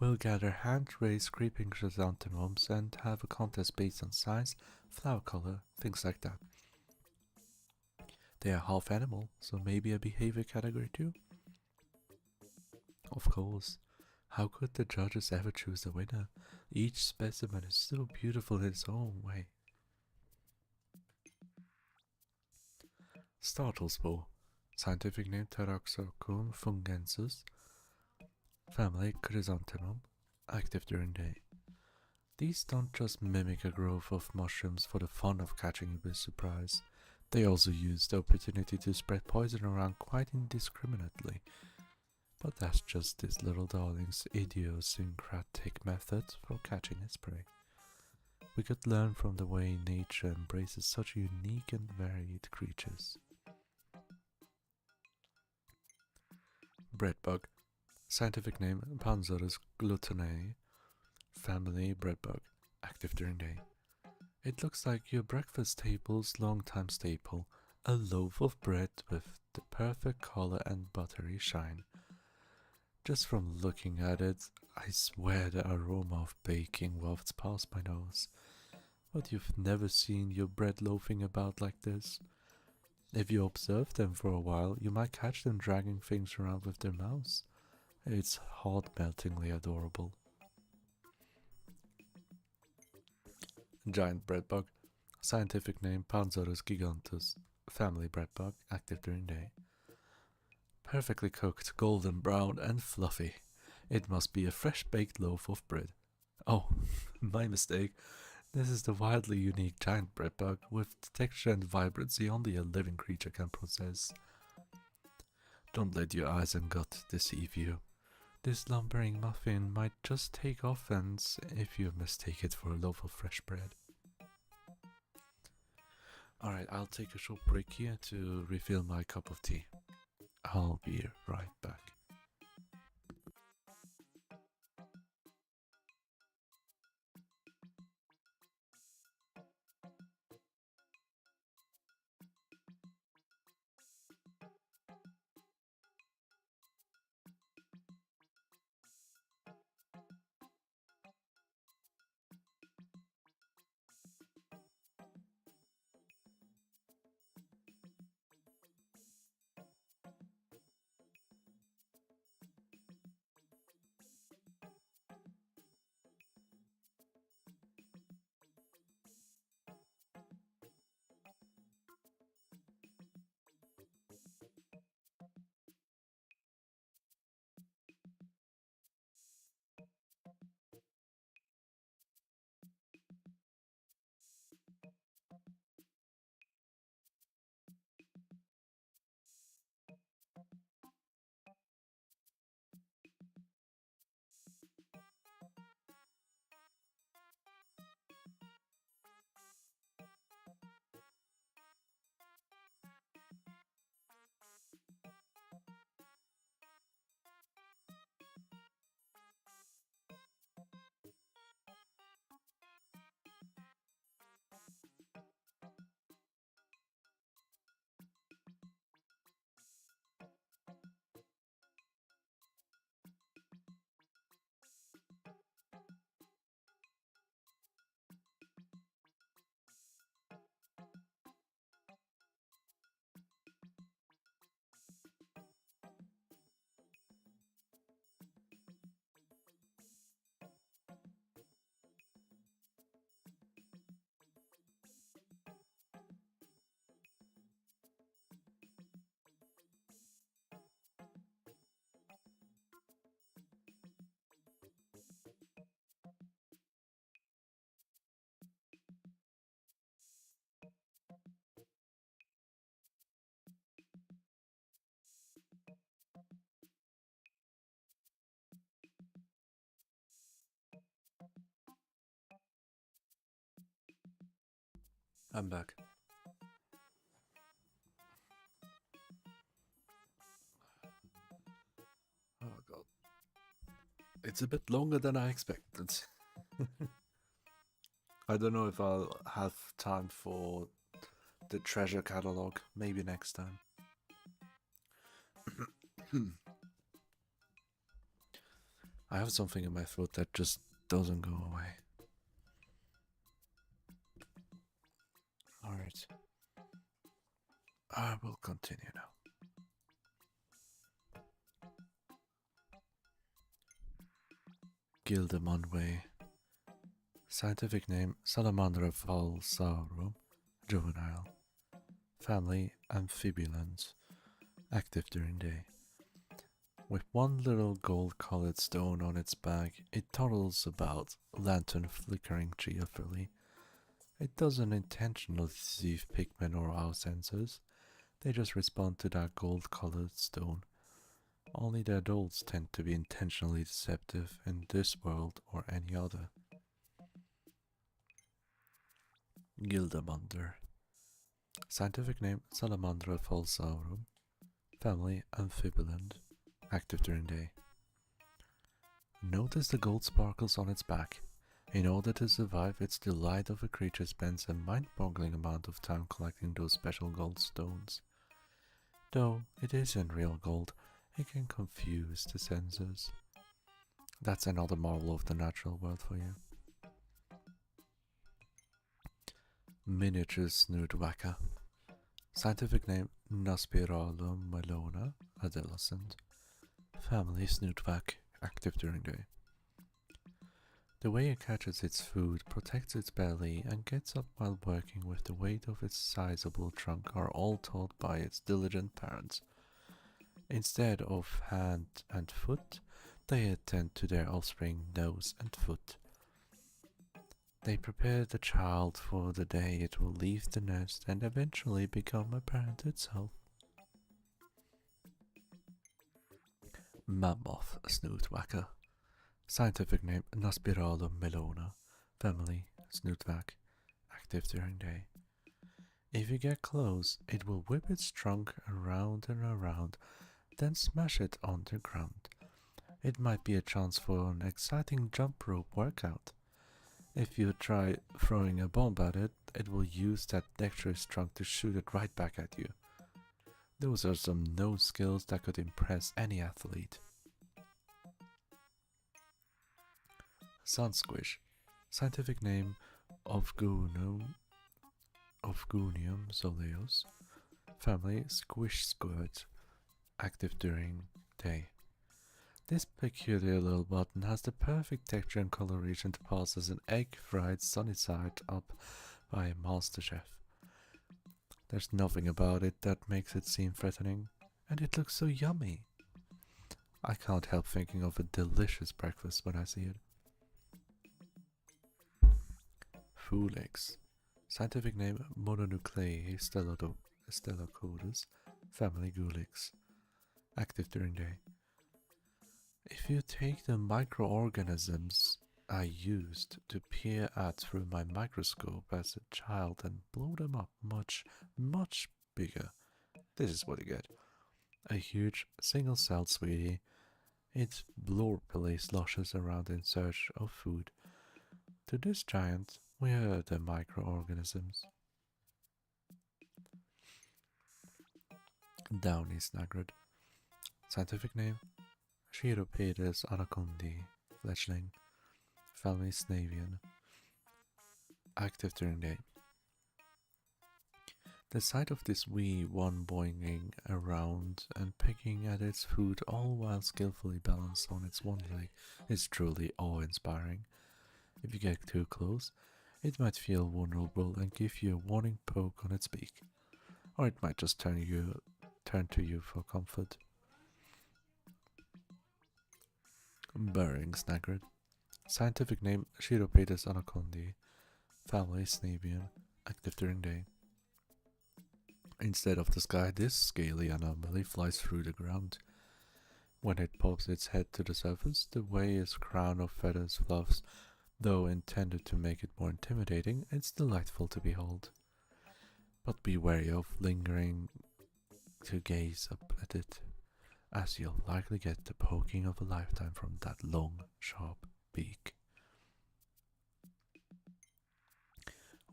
We'll gather hand-raised creeping chrysanthemums and have a contest based on size, flower color, things like that. They are half animal, so maybe a behavior category too? Of course. How could the judges ever choose a winner? Each specimen is so beautiful in its own way. Startle spore. Scientific name Taraxacum fungensis. Family chrysanthemum. Active during day. These don't just mimic a growth of mushrooms for the fun of catching you by surprise. They also use the opportunity to spread poison around quite indiscriminately. But that's just this little darling's idiosyncratic method for catching its prey. We could learn from the way nature embraces such unique and varied creatures. Breadbug. Scientific name Panzerus glutenae. Family breadbug. Active during day. It looks like your breakfast table's longtime staple, a loaf of bread with the perfect color and buttery shine. Just from looking at it, I swear the aroma of baking wafts past my nose. But you've never seen your bread loafing about like this. If you observe them for a while, you might catch them dragging things around with their mouths. It's heart-meltingly adorable. Giant breadbug. Scientific name Panzerus gigantus. Family breadbug, active during day. Perfectly cooked, golden brown and fluffy. It must be a fresh baked loaf of bread. Oh, my mistake. This is the wildly unique giant bread bug with texture and vibrancy only a living creature can possess. Don't let your eyes and gut deceive you. This lumbering muffin might just take offense if you mistake it for a loaf of fresh bread. Alright, I'll take a short break here to refill my cup of tea. I'll be right back. I'm back. Oh god. It's a bit longer than I expected. I don't know if I'll have time for the treasure catalog. Maybe next time. I have something in my throat that just doesn't go away. Alright. I will continue now. Gildemonway. Scientific name Salamandra falsarum, juvenile. Family Amphibians. Active during day. With one little gold-colored stone on its back, it toddles about, lantern flickering cheerfully. It doesn't intentionally deceive pigmen or our senses. They just respond to that gold-colored stone. Only the adults tend to be intentionally deceptive in this world or any other. Gildamunder. Scientific name Salamandra falsarum. Family Amphibiland. Active during day. Notice the gold sparkles on its back. In order to survive, its delight of a creature spends a mind-boggling amount of time collecting those special gold stones. Though it isn't real gold, it can confuse the senses. That's another marvel of the natural world for you. Miniature snootwhacker. Scientific name Nospiralum melona, adolescent. Family snootwhack, active during day. The way it catches its food, protects its belly, and gets up while working with the weight of its sizable trunk are all taught by its diligent parents. Instead of hand and foot, they attend to their offspring nose and foot. They prepare the child for the day it will leave the nest and eventually become a parent itself. Mammoth snoot whacker. Scientific name Naspiralo melona. Family snootvac. Active during day. If you get close, it will whip its trunk around and around, then smash it on the ground. It might be a chance for an exciting jump rope workout. If you try throwing a bomb at it, it will use that dexterous trunk to shoot it right back at you. Those are some nose skills that could impress any athlete. Sun squish. Scientific name Ovgunium soleus. Family squish squirt. Active during day. This peculiar little button has the perfect texture and coloration to pass as an egg fried sunny side up by a master chef. There's nothing about it that makes it seem threatening, and it looks so yummy. I can't help thinking of a delicious breakfast when I see it. Fool eggs. Scientific name Mononucleae stellocodus. Family Gulix. Active during day. If you take the microorganisms I used to peer at through my microscope as a child and blow them up much, much bigger, this is what you get. A huge single-celled sweetie. Its blorpily sloshes around in search of food. To this giant, we are the microorganisms. Downy snagrid. Scientific name Chiropedis anacondi, fledgling, family Snavian, active during day. The sight of this wee one boinging around and pecking at its food all while skillfully balanced on its one leg is truly awe-inspiring. If you get too close, it might feel vulnerable and give you a warning poke on its beak, or it might just turn to you for comfort. Burrowing snagrid. Scientific name Chiropedis anacondi. Family Snabian. Active during day. Instead of the sky, this scaly anomaly flies through the ground. When it pops its head to the surface, the way its crown of feathers fluffs. Though intended to make it more intimidating, it's delightful to behold. But be wary of lingering to gaze up at it, as you'll likely get the poking of a lifetime from that long, sharp beak.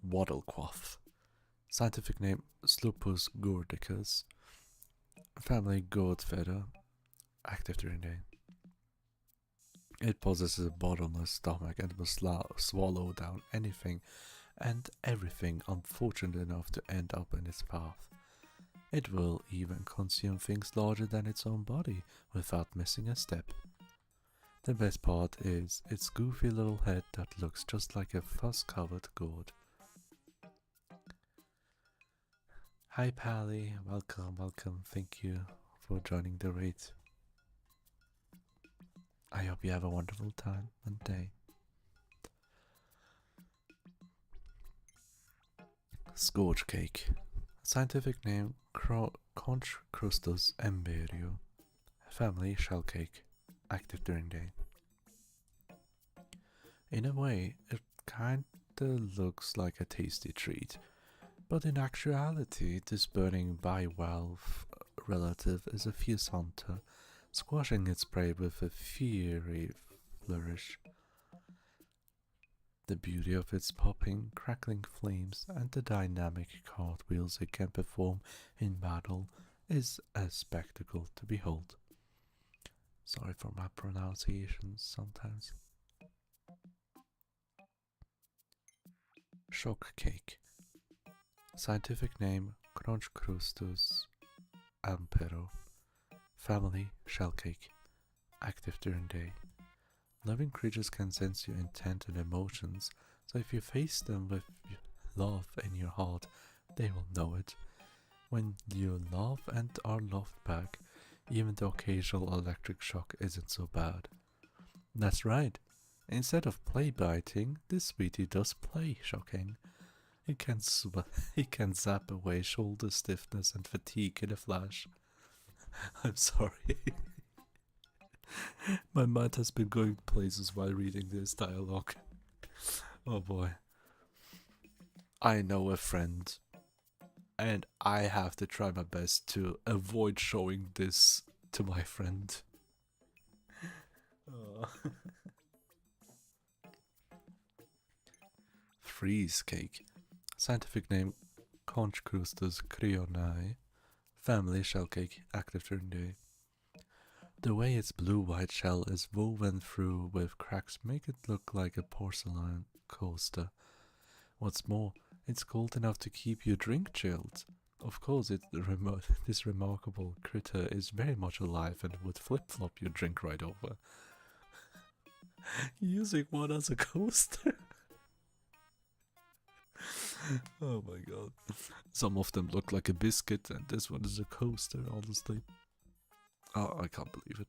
Waddlequaff. Scientific name Slupus gordicus. Family goat feather. Active during day. It possesses a bottomless stomach and will swallow down anything and everything unfortunate enough to end up in its path. It will even consume things larger than its own body without missing a step. The best part is its goofy little head that looks just like a fuss-covered gourd. Hi Pally, welcome, thank you for joining the raid. I hope you have a wonderful time and day. Scourge cake. Scientific name Conch crustus embryo. Family shell cake. Active during day. In a way, it kinda looks like a tasty treat, but in actuality, this burning bivalve relative is a fierce hunter, squashing its prey with a fiery flourish. The beauty of its popping, crackling flames and the dynamic cartwheels it can perform in battle is a spectacle to behold. Sorry for my pronunciations sometimes. Shock cake. Scientific name Cronchcrustus ampero. Family shell cake. Active during day. Living creatures can sense your intent and emotions, so if you face them with love in your heart, they will know it. When you love and are loved back, even the occasional electric shock isn't so bad. That's right, Instead of play biting, this sweetie does play, shocking. It can, it can zap away shoulder stiffness and fatigue in a flash. I'm sorry. My mind has been going places while reading this dialogue. Oh boy. I know a friend, and I have to try my best to avoid showing this to my friend. Freeze cake. Scientific name Conchcrustus creonae. Family shell cake, active during day. The way its blue-white shell is woven through with cracks make it look like a porcelain coaster. What's more, it's cold enough to keep your drink chilled. Of course, this remarkable critter is very much alive and would flip-flop your drink right over. Using one as a coaster? Oh my god. Some of them look like a biscuit and this one is a coaster, honestly. Oh, I can't believe it.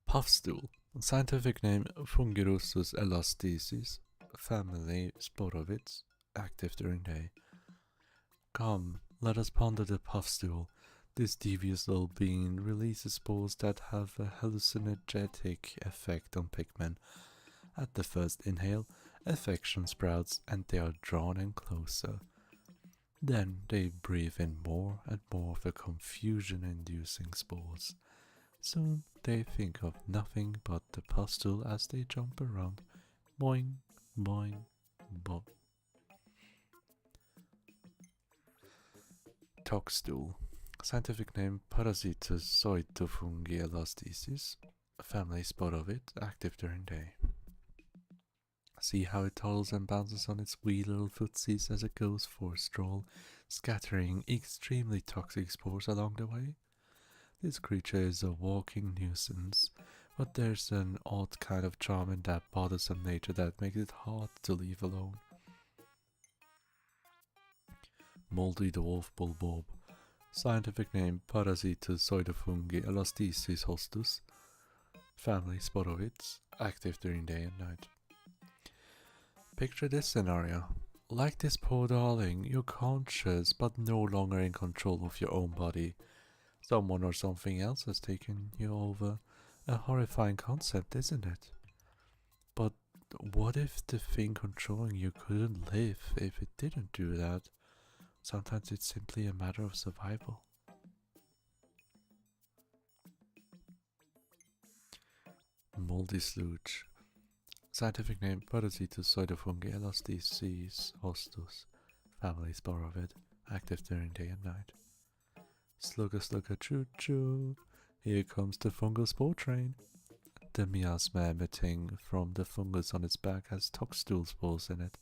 Puffstool. Scientific name Fungirosus elasticis. Family Sporovids. Active during day. Come, let us ponder the puffstool. This devious little being releases spores that have a hallucinogenic effect on pigmen. At the first inhale, affection sprouts and they are drawn in closer. Then they breathe in more and more of the confusion-inducing spores. Soon they think of nothing but the pustule as they jump around. Boing, boing, boing. Toxstool. Scientific name Parasitus zoitofungi elasticis. Family Sporovid, active during day. See how it toddles and bounces on its wee little footsies as it goes for a stroll, scattering extremely toxic spores along the way? This creature is a walking nuisance, but there's an odd kind of charm in that bothersome nature that makes it hard to leave alone. Moldy dwarf bulbob. Scientific name Parasitus zoitofungi elasticis hostus. Family Sporovids, active during day and night. Picture this scenario. Like this poor darling, you're conscious but no longer in control of your own body. Someone or something else has taken you over. A horrifying concept, isn't it? But what if the thing controlling you couldn't live if it didn't do that? Sometimes it's simply a matter of survival. Moldy sludge. Scientific name Parasitus zoitofungi elasticis hostus. Family Sporovid, active during day and night. Slugger slugger choo choo. Here comes the fungal spore train. The miasma emitting from the fungus on its back has toxstool spores in it.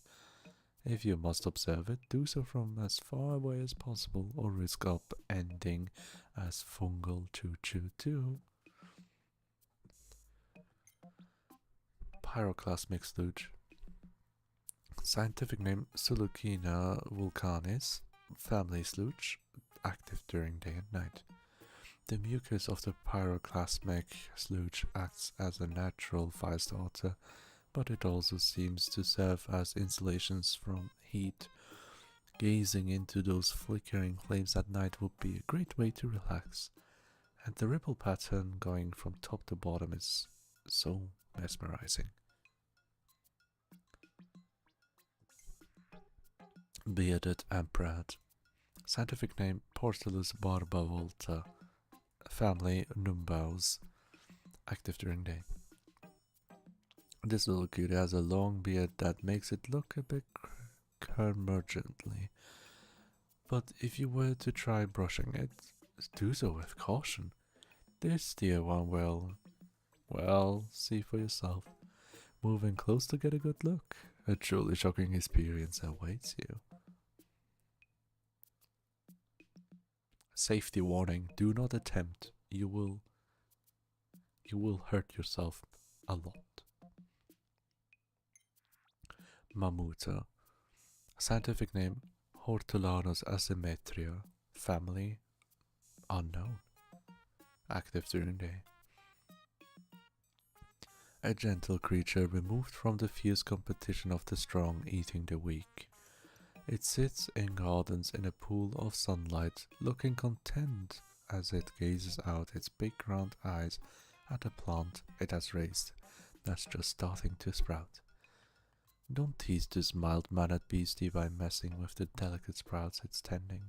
If you must observe it, do so from as far away as possible or risk up ending as fungal choo choo too. Pyroclasmic sludge. Scientific name Sulukina vulcanis. Family sludge, active during day and night. The mucus of the pyroclasmic sludge acts as a natural fire starter, but it also seems to serve as insulations from heat. Gazing into those flickering flames at night would be a great way to relax, and the ripple pattern going from top to bottom is so mesmerizing. Bearded Emperor. Scientific name Porcellus barbavolta. Family Numbaus. Active during day. This little cutie has a long beard that makes it look a bit curmudgeonly. But if you were to try brushing it, do so with caution. This dear one will, well, see for yourself. Moving close to get a good look. A truly shocking experience awaits you. Safety warning, do not attempt. You will hurt yourself a lot. Mammuta. Scientific name Hortulanus asymmetria. Family unknown. active during day. A gentle creature removed from the fierce competition of the strong eating the weak. It sits in gardens in a pool of sunlight, looking content as it gazes out its big round eyes at a plant it has raised that's just starting to sprout. Don't tease this mild-mannered beastie by messing with the delicate sprouts it's tending.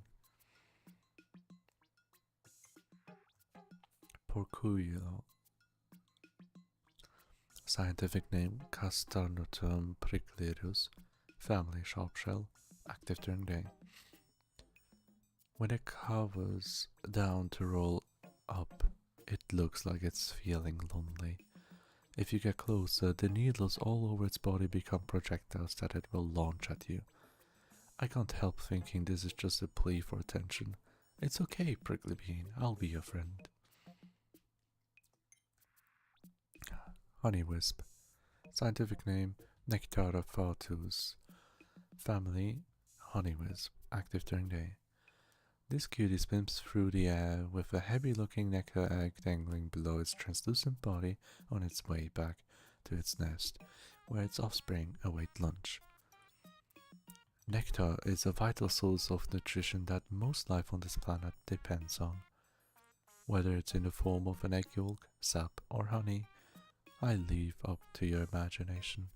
Porcuio. Scientific name Casternotum pricklerus. Family sharpshell. Active during day. When it covers down to roll up, it looks like it's feeling lonely. If you get closer, the needles all over its body become projectiles that it will launch at you. I can't help thinking this is just a plea for attention. It's okay, Prickly Bean, I'll be your friend. Honeywisp. Scientific name Nectara fatus. Family Honeywisp. Active during day. This cutie swims through the air with a heavy-looking nectar egg dangling below its translucent body on its way back to its nest, where its offspring await lunch. Nectar is a vital source of nutrition that most life on this planet depends on. Whether it's in the form of an egg yolk, sap, or honey, I leave up to your imagination.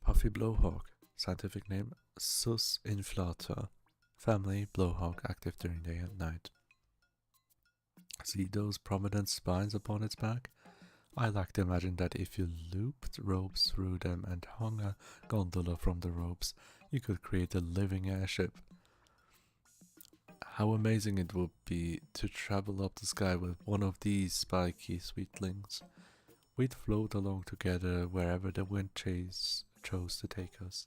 Puffy Blowhawk. Scientific name Sus inflata. Family blowhawk, active during day and night. See those prominent spines upon its back? I like to imagine that if you looped ropes through them and hung a gondola from the ropes, you could create a living airship. How amazing it would be to travel up the sky with one of these spiky sweetlings. We'd float along together wherever the wind chose to take us.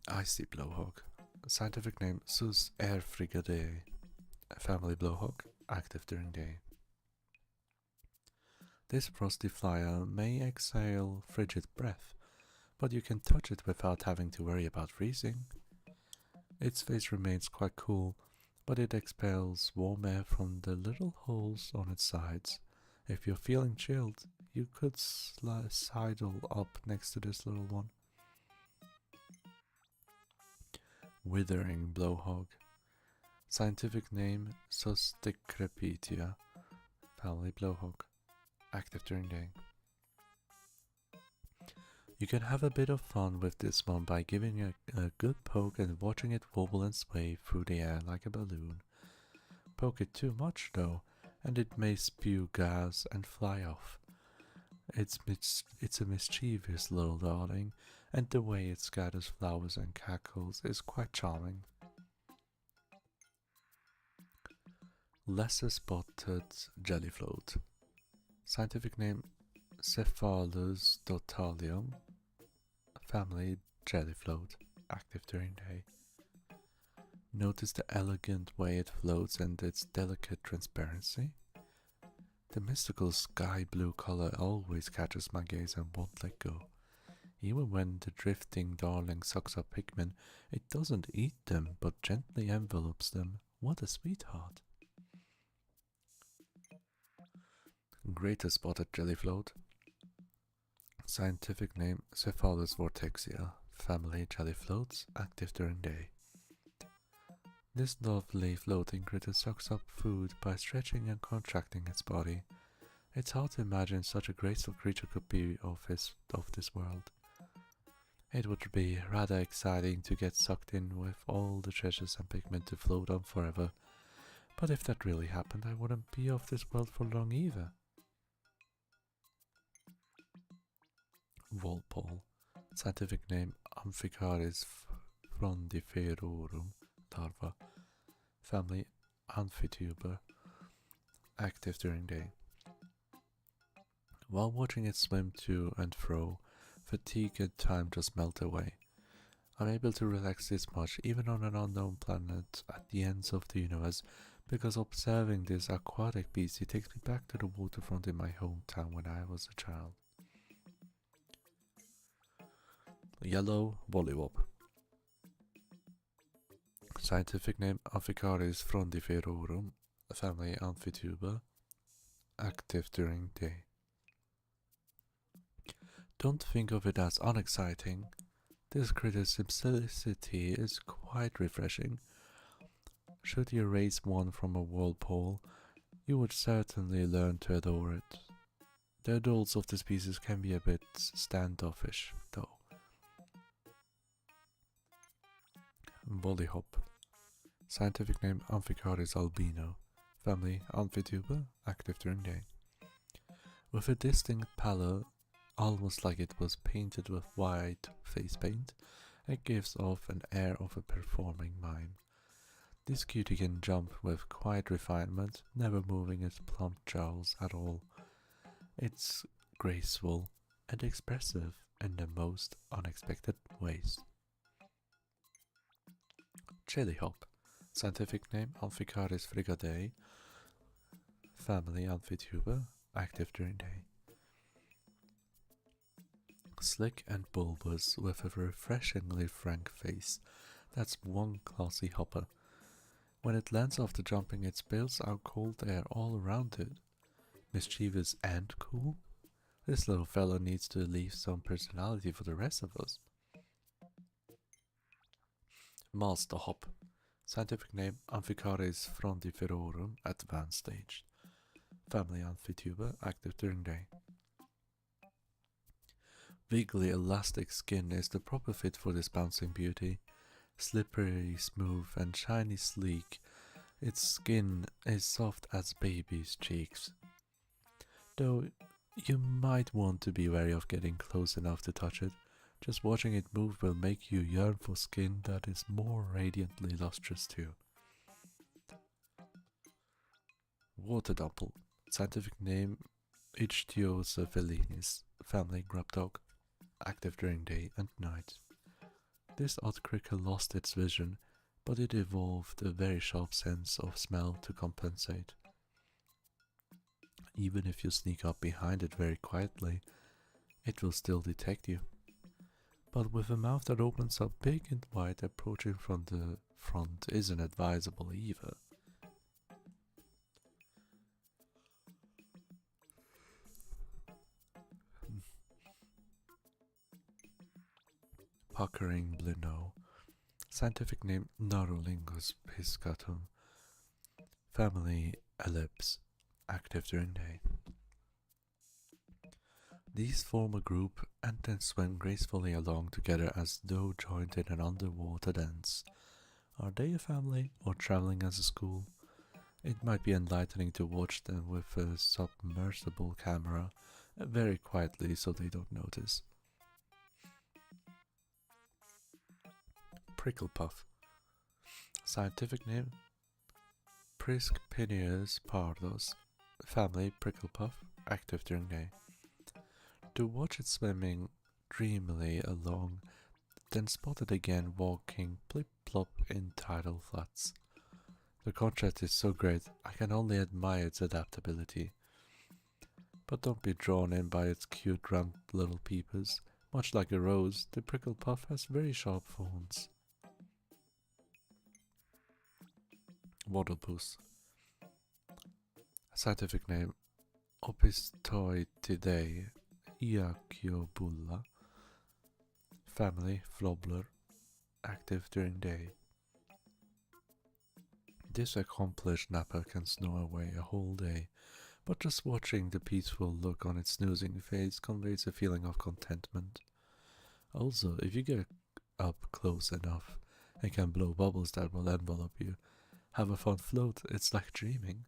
Icy Blowhawk. Scientific name Sus airfrigadae. Family blowhawk, active during day. This frosty flyer may exhale frigid breath, but you can touch it without having to worry about freezing. Its face remains quite cool, but it expels warm air from the little holes on its sides. If you're feeling chilled, you could sidle up next to this little one. Withering Blowhog. Scientific name Sosticrepetia. Family Blowhog. Active during day. You can have a bit of fun with this one by giving it a good poke and watching it wobble and sway through the air like a balloon. Poke it too much though, and it may spew gas and fly off. It's a mischievous little darling, and the way it scatters flowers and cackles is quite charming. Lesser spotted jellyfloat. Scientific name Cephalus dotalium. Family jellyfloat, active during day. Notice the elegant way it floats and its delicate transparency. The mystical sky blue color always catches my gaze and won't let go. Even when the drifting darling sucks up pigmen, it doesn't eat them but gently envelopes them. What a sweetheart. Greater spotted jellyfloat. Scientific name Cephalus vortexia. Family jellyfloats, active during day. This lovely floating critter sucks up food by stretching and contracting its body. It's hard to imagine such a graceful creature could be of this world. It would be rather exciting to get sucked in with all the treasures and pigment to float on forever. But if that really happened, I wouldn't be of this world for long either. Walpole. Scientific name Amphicaris frondiferorum larva. Family Amphituber. Active during day. While watching it swim to and fro, fatigue and time just melt away. I'm able to relax this much even on an unknown planet at the ends of the universe because observing this aquatic beastie takes me back to the waterfront in my hometown when I was a child. Yellow Wollywop. Scientific name Amphicaris frondiferorum, family Amphituber, active during day. Don't think of it as unexciting. This critter's simplicity is quite refreshing. Should you raise one from a whirlpool, you would certainly learn to adore it. The adults of the species can be a bit standoffish, though. Volleyhop. Scientific name Amphicaris albino. Family Amphituber, active during day. With a distinct pallor, almost like it was painted with white face paint, it gives off an air of a performing mime. This cutie can jump with quiet refinement, never moving its plump jowls at all. It's graceful and expressive in the most unexpected ways. Chillyhop. Scientific name Amphicaris frigadae. Family Amphituber, active during day. Slick and bulbous with a refreshingly frank face. That's one classy hopper. When it lands after jumping, it spills out cold air all around it. Mischievous and cool? This little fellow needs to leave some personality for the rest of us. Master Hop. Scientific name Amphicaris frondiferorum, advanced stage. Family Amphituber, active during day. Wiggly elastic skin is the proper fit for this bouncing beauty. Slippery, smooth and shiny sleek, its skin is soft as baby's cheeks. Though you might want to be wary of getting close enough to touch it. Just watching it move will make you yearn for skin that is more radiantly lustrous too. Water Dumple. Scientific name Ichthyos fellinis. Family grub dog. Active during day and night. This odd cricket lost its vision, but it evolved a very sharp sense of smell to compensate. Even if you sneak up behind it very quietly, it will still detect you. But with a mouth that opens up big and wide, approaching from the front isn't advisable either. Puckering Blino. Scientific name Narolingus piscatum. Family Ellipse. Active during day. These form a group and then swim gracefully along together as though joined in an underwater dance. Are they a family or traveling as a school? It might be enlightening to watch them with a submersible camera, very quietly so they don't notice. Pricklepuff. Scientific name Priscpinius pardus. Family Pricklepuff, active during day. To watch it swimming dreamily along, then spot it again walking plip-plop in tidal floods. The contrast is so great, I can only admire its adaptability. But don't be drawn in by its cute round little peepers. Much like a rose, the Pricklepuff has very sharp thorns. Waddlepuss. Scientific name Opistoididae Iachiobulla. Family Flobbler. Active during day. This accomplished napper can snore away a whole day, but just watching the peaceful look on its snoozing face conveys a feeling of contentment. Also, if you get up close enough and can blow bubbles that will envelop you, have a fun float, it's like dreaming.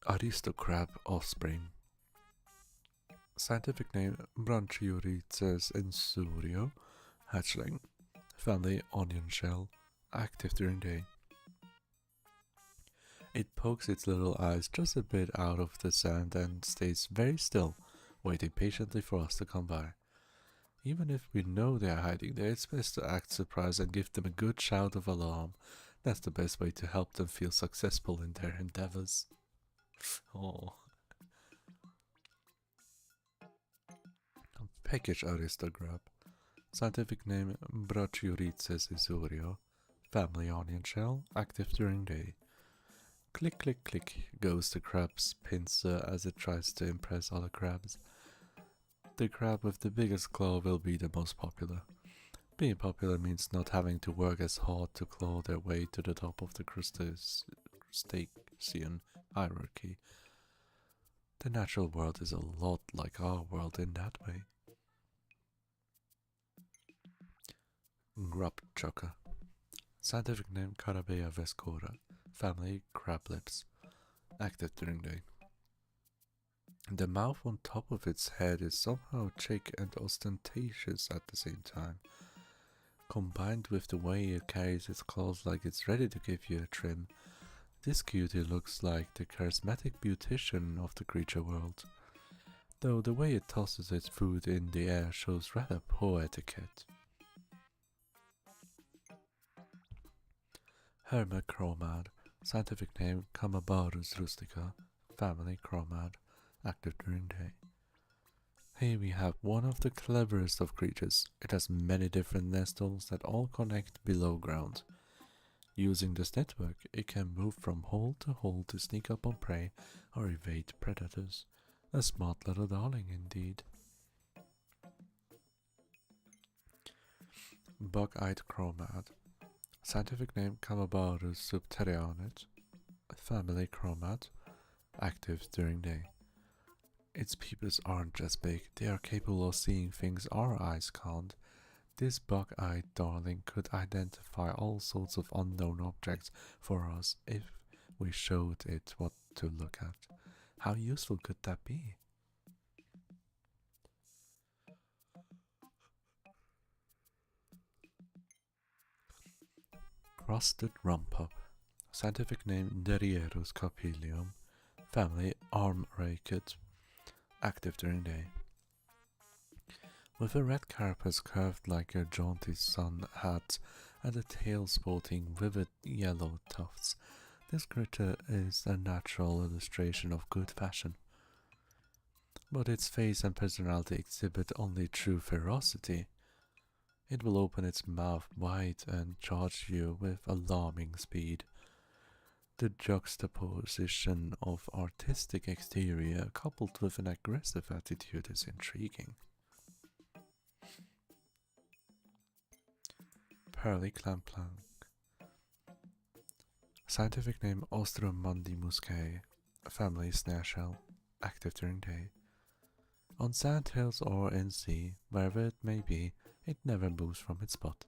Aristocrab offspring. Scientific name Branchiorices insurio, hatchling. Family onion shell, active during day. It pokes its little eyes just a bit out of the sand and stays very still, waiting patiently for us to come by. Even if we know they are hiding there, it's best to act surprised and give them a good shout of alarm. That's the best way to help them feel successful in their endeavors. Oh. Package aristograph. Scientific name Brachyurithes isurio. Family onion shell, active during day. Click, click, click goes the crab's pincer as it tries to impress other crabs. The crab with the biggest claw will be the most popular. Being popular means not having to work as hard to claw their way to the top of the crustacean hierarchy. The natural world is a lot like our world in that way. Grub chucker. Scientific name Carabea vescora. Family crablips. Active during day. The mouth on top of its head is somehow chic and ostentatious at the same time. Combined with the way it carries its claws like it's ready to give you a trim, this cutie looks like the charismatic beautician of the creature world, though the way it tosses its food in the air shows rather poor etiquette. Hermachromad, scientific name Camabarus rustica, family Chromad, active during day. Here we have one of the cleverest of creatures. It has many different nest holes that all connect below ground. Using this network, it can move from hole to sneak up on prey or evade predators. A smart little darling indeed. Bug-eyed chromad. Scientific name Camabarus subterraneus. Family chromad. Active during day. Its peepers aren't just big, they are capable of seeing things our eyes can't. This bug-eyed darling could identify all sorts of unknown objects for us if we showed it what to look at. How useful could that be? Crusted rumpup. Scientific name Derierus carpilium. Family arm-raked. Active during day. With a red carapace curved like a jaunty sun hat and a tail sporting vivid yellow tufts, this critter is a natural illustration of good fashion. But its face and personality exhibit only true ferocity. It will open its mouth wide and charge you with alarming speed. The juxtaposition of artistic exterior coupled with an aggressive attitude is intriguing. Pearly clamplank. Scientific name Ostromandi muscae. Family snare shell. Active during day. On sandhills or in sea, wherever it may be, it never moves from its spot.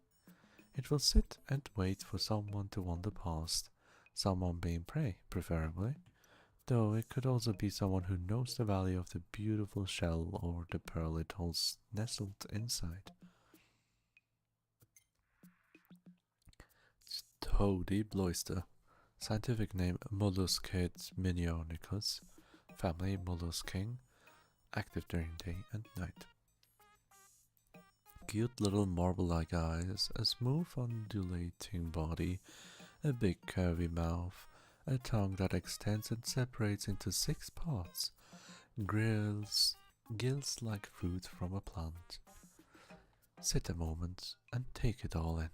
It will sit and wait for someone to wander past. Someone being prey, preferably, though it could also be someone who knows the value of the beautiful shell or the pearl it holds nestled inside. Toady Bloister, scientific name Molluscate minionicus, family Mollusking, active during day and night. Cute little marble-like eyes, a smooth undulating body, a big curvy mouth, a tongue that extends and separates into 6 parts, gills like fruit from a plant. Sit a moment and take it all in.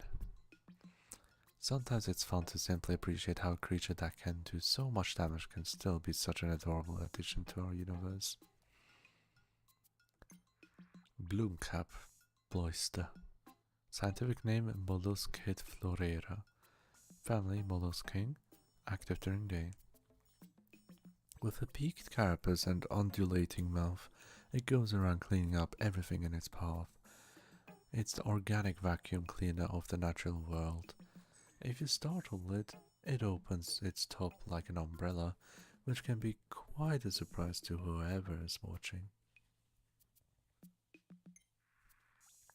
Sometimes it's fun to simply appreciate how a creature that can do so much damage can still be such an adorable addition to our universe. Bloomcap Bloister, scientific name Molluscate florera. Family Mollusking, active during day. With a peaked carapace and undulating mouth, it goes around cleaning up everything in its path. It's the organic vacuum cleaner of the natural world. If you startle it, it opens its top like an umbrella, which can be quite a surprise to whoever is watching.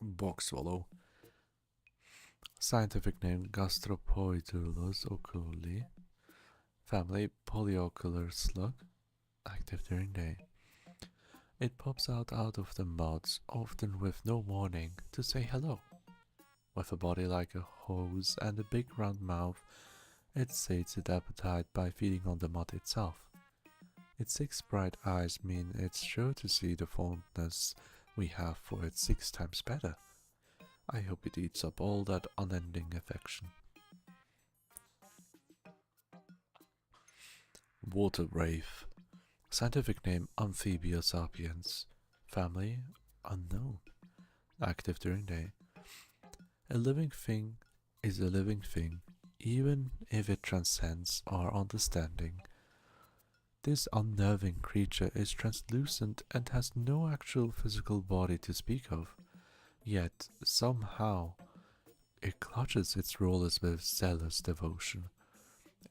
Bog swallow. Scientific name Gastropoidulus oculi. Family polyocular slug. Active during day. It pops out of the muds, often with no warning, to say hello. With a body like a hose and a big round mouth, it sates its appetite by feeding on the mud itself. Its 6 bright eyes mean it's sure to see the fondness we have for it 6 times better. I hope it eats up all that unending affection. Water wraith. Scientific name Amphibia sapiens. Family unknown. Active during day. A living thing is a living thing, even if it transcends our understanding. This unnerving creature is translucent and has no actual physical body to speak of, yet somehow it clutches its rulers with zealous devotion.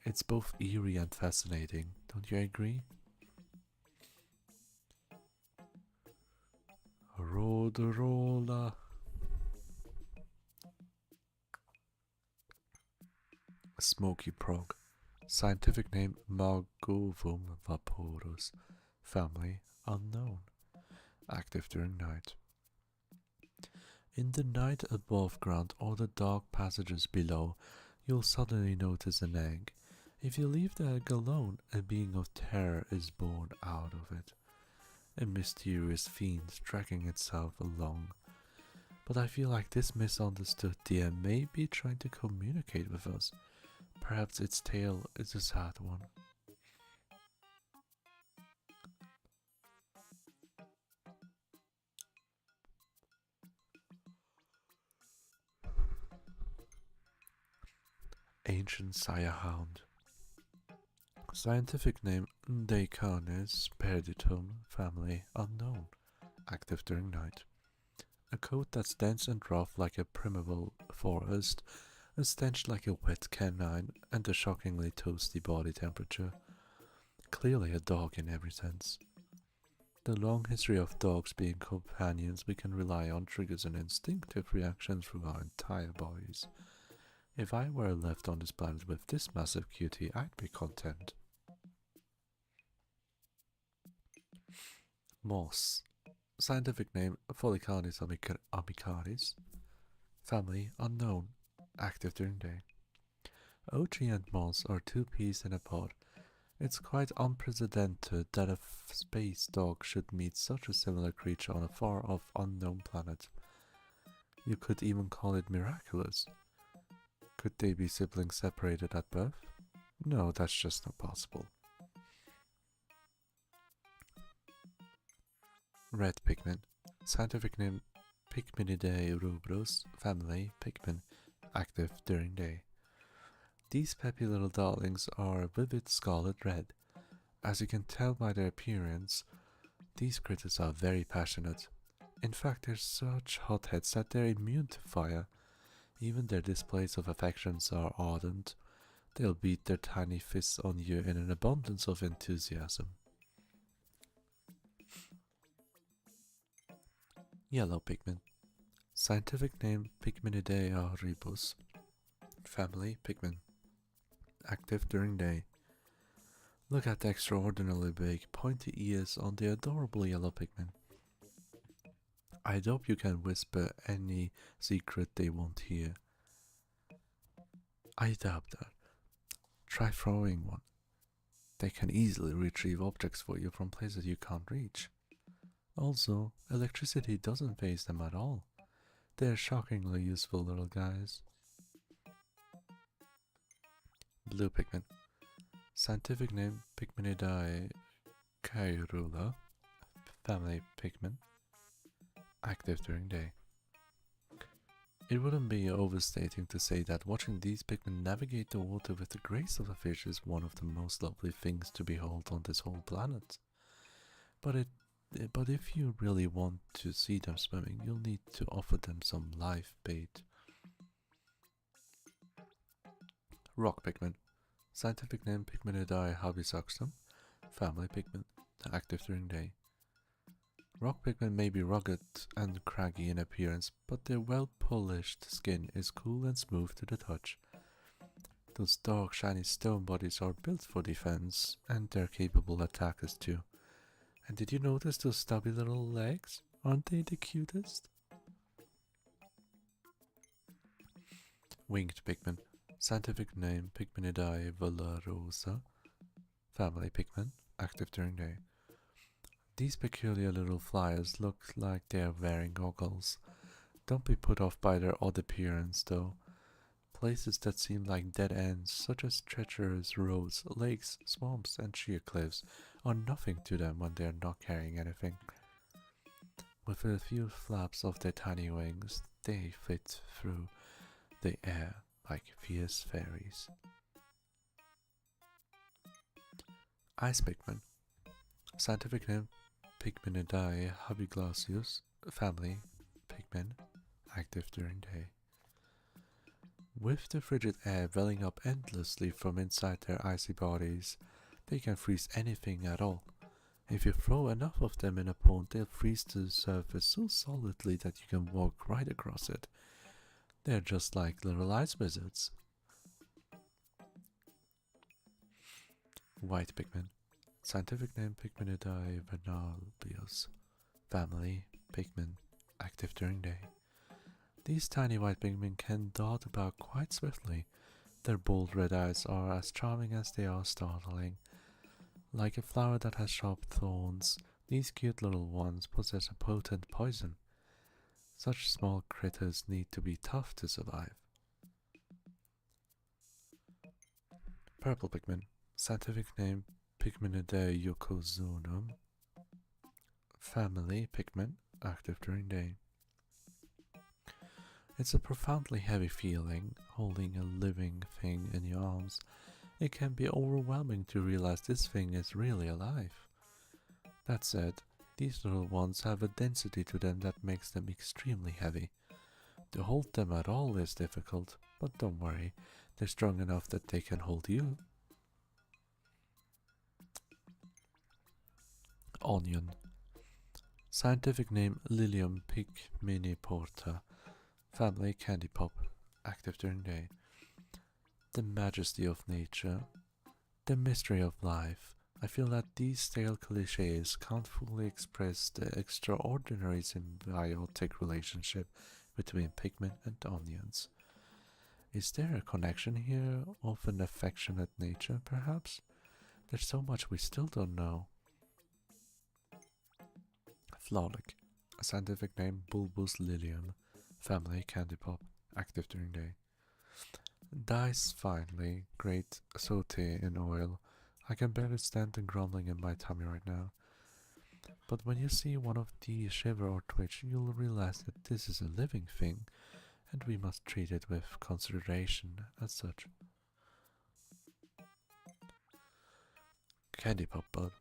It's both eerie and fascinating, don't you agree? Rhoderola. Smoky prog. Scientific name Margovum vaporus. Family unknown. Active during night. In the night above ground or the dark passages below, you'll suddenly notice an egg. If you leave the egg alone, a being of terror is born out of it. A mysterious fiend dragging itself along. But I feel like this misunderstood deer may be trying to communicate with us. Perhaps its tale is a sad one. Ancient Sire Hound. Scientific name Decanis perditum, family unknown. Active during night. A coat that's dense and rough like a primeval forest, a stench like a wet canine, and a shockingly toasty body temperature. Clearly a dog in every sense. The long history of dogs being companions we can rely on triggers an instinctive reaction through our entire bodies. If I were left on this planet with this massive cutie, I'd be content. Moss. Scientific name Follicaris amicaris. Family unknown. Active during day. Ochi and moss are two peas in a pod. It's quite unprecedented that a space dog should meet such a similar creature on a far-off unknown planet. You could even call it miraculous. Could they be siblings separated at birth? No, that's just not possible. Red pigment. Scientific name Pygminidae rubros, family pigment, active during day. These peppy little darlings are vivid scarlet red. As you can tell by their appearance, these critters are very passionate. In fact, they're such hotheads that they're immune to fire. Even their displays of affections are ardent. They'll beat their tiny fists on you in an abundance of enthusiasm. Yellow pigment. Scientific name Pygminidae ribus. Family pigment. Active during day. Look at the extraordinarily big, pointy ears on the adorable yellow pigment. I hope you can whisper any secret they won't hear. I doubt that. Try throwing one. They can easily retrieve objects for you from places you can't reach. Also, electricity doesn't faze them at all. They're shockingly useful little guys. Blue pigment. Scientific name Pygminidae caerula. Family pigment. Active during day. It wouldn't be overstating to say that watching these pigmen navigate the water with the grace of a fish is one of the most lovely things to behold on this whole planet. But if you really want to see them swimming, you'll need to offer them some live bait. Rock pigment. Scientific name Pygminidae habisaxum. Family pigment. Active during day. Rock pigmen may be rugged and craggy in appearance, but their well-polished skin is cool and smooth to the touch. Those dark, shiny stone bodies are built for defense, and they're capable attackers too. And did you notice those stubby little legs? Aren't they the cutest? Winged pigment. Scientific name Pygminidae velarosa. Family pigment. Active during day. These peculiar little flyers look like they are wearing goggles. Don't be put off by their odd appearance, though. Places that seem like dead ends, such as treacherous roads, lakes, swamps, and sheer cliffs, are nothing to them when they are not carrying anything. With a few flaps of their tiny wings, they flit through the air like fierce fairies. Ice pigment. Scientific name Pikmenidae habiglacius. Family pigment. Active during day. With the frigid air welling up endlessly from inside their icy bodies, they can freeze anything at all. If you throw enough of them in a pond, they'll freeze the surface so solidly that you can walk right across it. They're just like little ice wizards. White pigment. Scientific name Pikmenidae venalbius. Family pigment. Active during day. These tiny white pigmen can dart about quite swiftly. Their bold red eyes are as charming as they are startling. Like a flower that has sharp thorns, these cute little ones possess a potent poison. Such small critters need to be tough to survive. Purple pigment. Scientific name Pigmenidae yokozonum. Family pigment. Active during day. It's a profoundly heavy feeling, holding a living thing in your arms. It can be overwhelming to realize this thing is really alive. That said, these little ones have a density to them that makes them extremely heavy. To hold them at all is difficult, but don't worry, they're strong enough that they can hold you. Onion. Scientific name Lilium pigminiporta. Family candy pop. Active during day. The majesty of nature. The mystery of life. I feel that these stale cliches can't fully express the extraordinary symbiotic relationship between pigment and onions. Is there a connection here of an affectionate nature, perhaps? There's so much we still don't know. Flaulic. A scientific name Bulbus lilium. Family candy pop. Active during day. Dice finely, great saute in oil. I can barely stand the grumbling in my tummy right now. But when you see one of these shiver or twitch, you'll realize that this is a living thing, and we must treat it with consideration as such. Candy pop bud.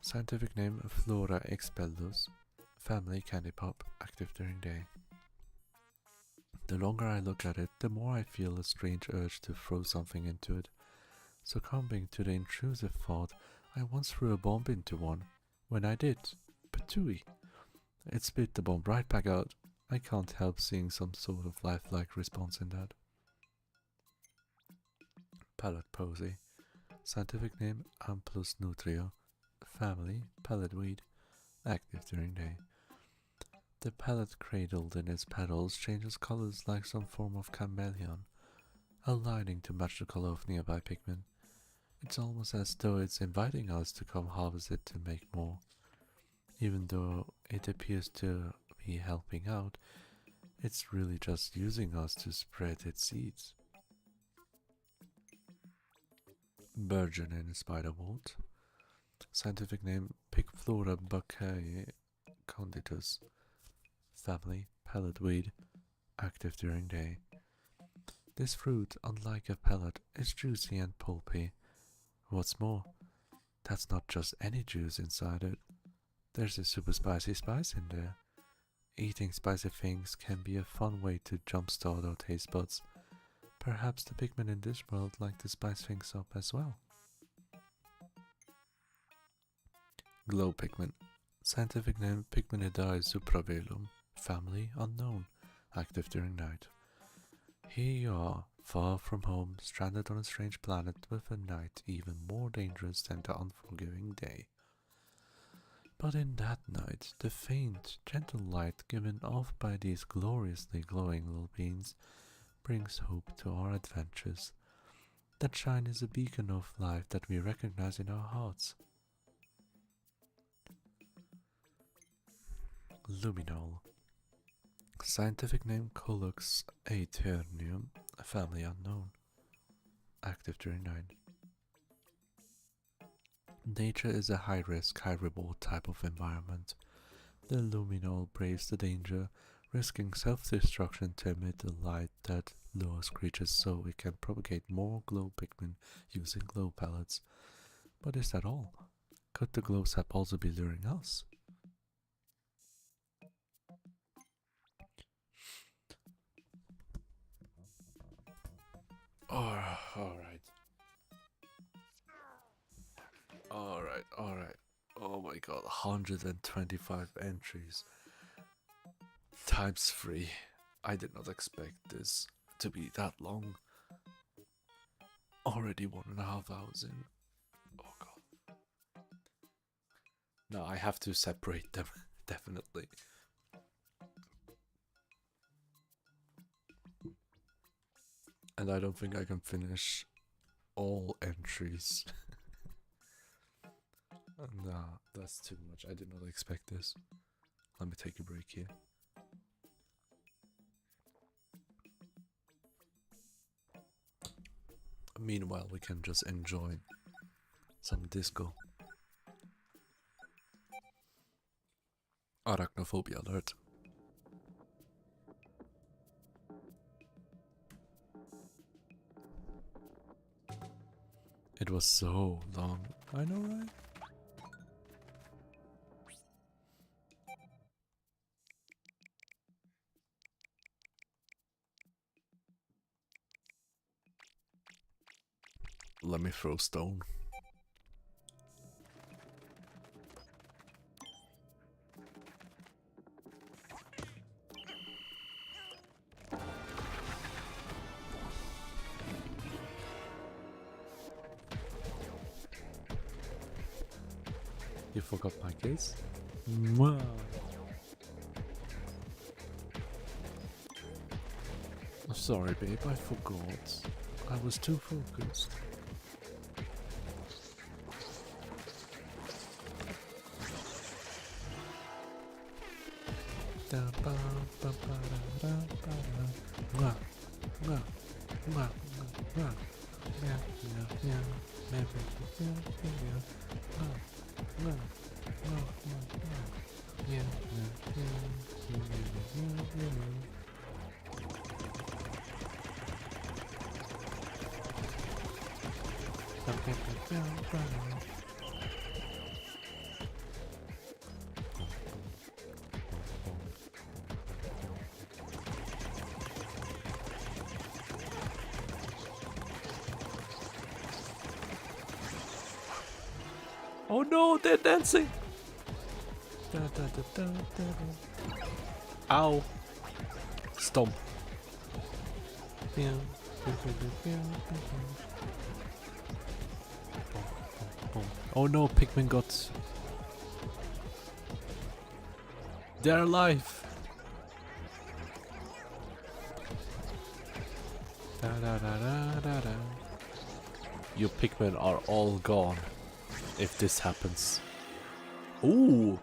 Scientific name Flora expellus. Family candy pop, active during day. The longer I look at it, the more I feel a strange urge to throw something into it. Succumbing to the intrusive thought, I once threw a bomb into one. When I did, patooey! It spit the bomb right back out. I can't help seeing some sort of lifelike response in that. Pallet posy. Scientific name Amplus nutria. Family pallet weed. Active during day. The pallet cradled in its petals changes colors like some form of chameleon, aligning to match the color of nearby pigment. It's almost as though it's inviting us to come harvest it to make more. Even though it appears to be helping out, it's really just using us to spread its seeds. Burgeoning spiderwort. Scientific name Pikflora bacae conditus. Family pellet weed. Active during day. This fruit, unlike a pellet, is juicy and pulpy. What's more, that's not just any juice inside it. There's a super spicy spice in there. Eating spicy things can be a fun way to jumpstart our taste buds. Perhaps the pigmen in this world like to spice things up as well. Glow pigment. Scientific name Pigmenidae supravelum. Family unknown. Active during night. Here you are, far from home, stranded on a strange planet with a night even more dangerous than the unforgiving day. But in that night, the faint, gentle light given off by these gloriously glowing little beings brings hope to our adventures. That shine is a beacon of life that we recognize in our hearts. Luminol. Scientific name Colux aeternium, family unknown. Active during night. Nature is a high-risk, high-reward type of environment. The luminol braves the danger, risking self-destruction to emit the light that lures creatures so it can propagate more glow pigment using glow pellets. But is that all? Could the glow sap also be luring us? Alright. Alright. Oh my god, 125 entries. Times 3. I did not expect this to be that long. Already 1.5 hours in. Oh god. No, I have to separate them, definitely. And I don't think I can finish all entries. Nah, that's too much. I did not expect this. Let me take a break here. Meanwhile, we can just enjoy some disco. Arachnophobia alert. It was so long. I know, right? Let me throw stone. You forgot my case? Wow. I'm sorry, babe, I forgot. I was too focused. Oh no, they're dancing! Ow! Stomp. Oh no, Pikmin got... They're alive! Your Pikmin are all gone if this happens. Ooh!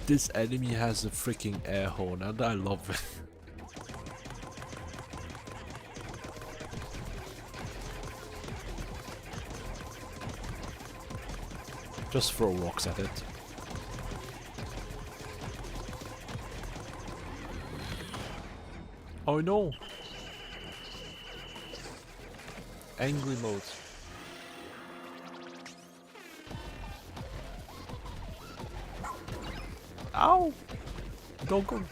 This enemy has a freaking air horn and I love it. Just throw rocks at it. Oh no! Angry mode. Ow! Don't go.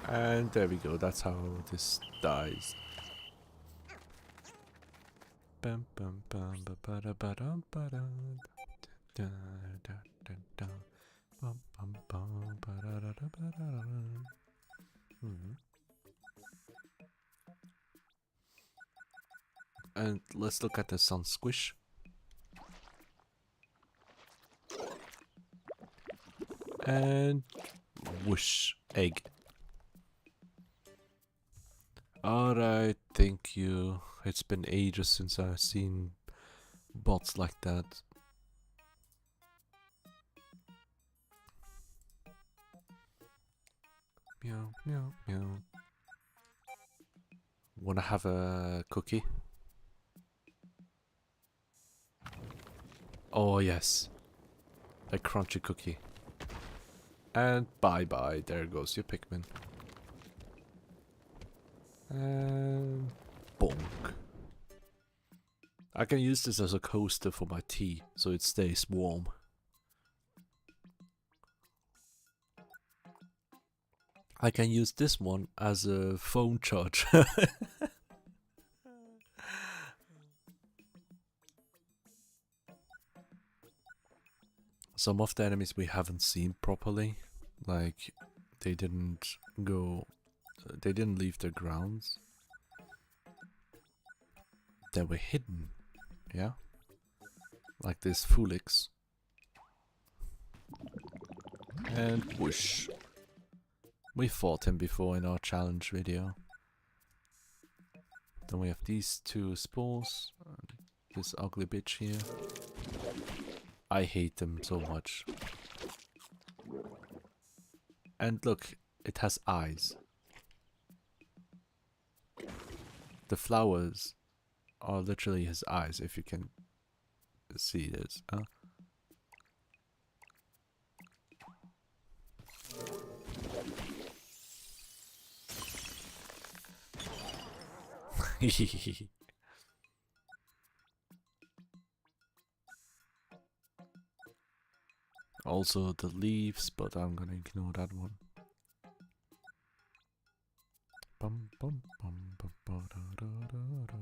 And there we go, that's how this dies. Bum bum bum ba ba da ba dum ba da da da da da bum bum bum ba da da da ba da da. And let's look at the sun squish. And whoosh, egg. Alright, thank you. It's been ages since I've seen bots like that. Meow, meow, meow. Wanna have a cookie? Oh yes, a crunchy cookie. And bye bye, there goes your Pikmin. And bonk. I can use this as a coaster for my tea, so it stays warm. I can use this one as a phone charge. Some of the enemies we haven't seen properly, like they didn't leave their grounds. They were hidden, yeah? Like this Fulix. And whoosh. We fought him before in our challenge video. Then we have these two spores. This ugly bitch here. I hate them so much. And look, it has eyes. The flowers are literally his eyes, if you can see this. Huh? Also the leaves, but I'm gonna ignore that one. Bum, bum, bum, bum, da, da, da, da.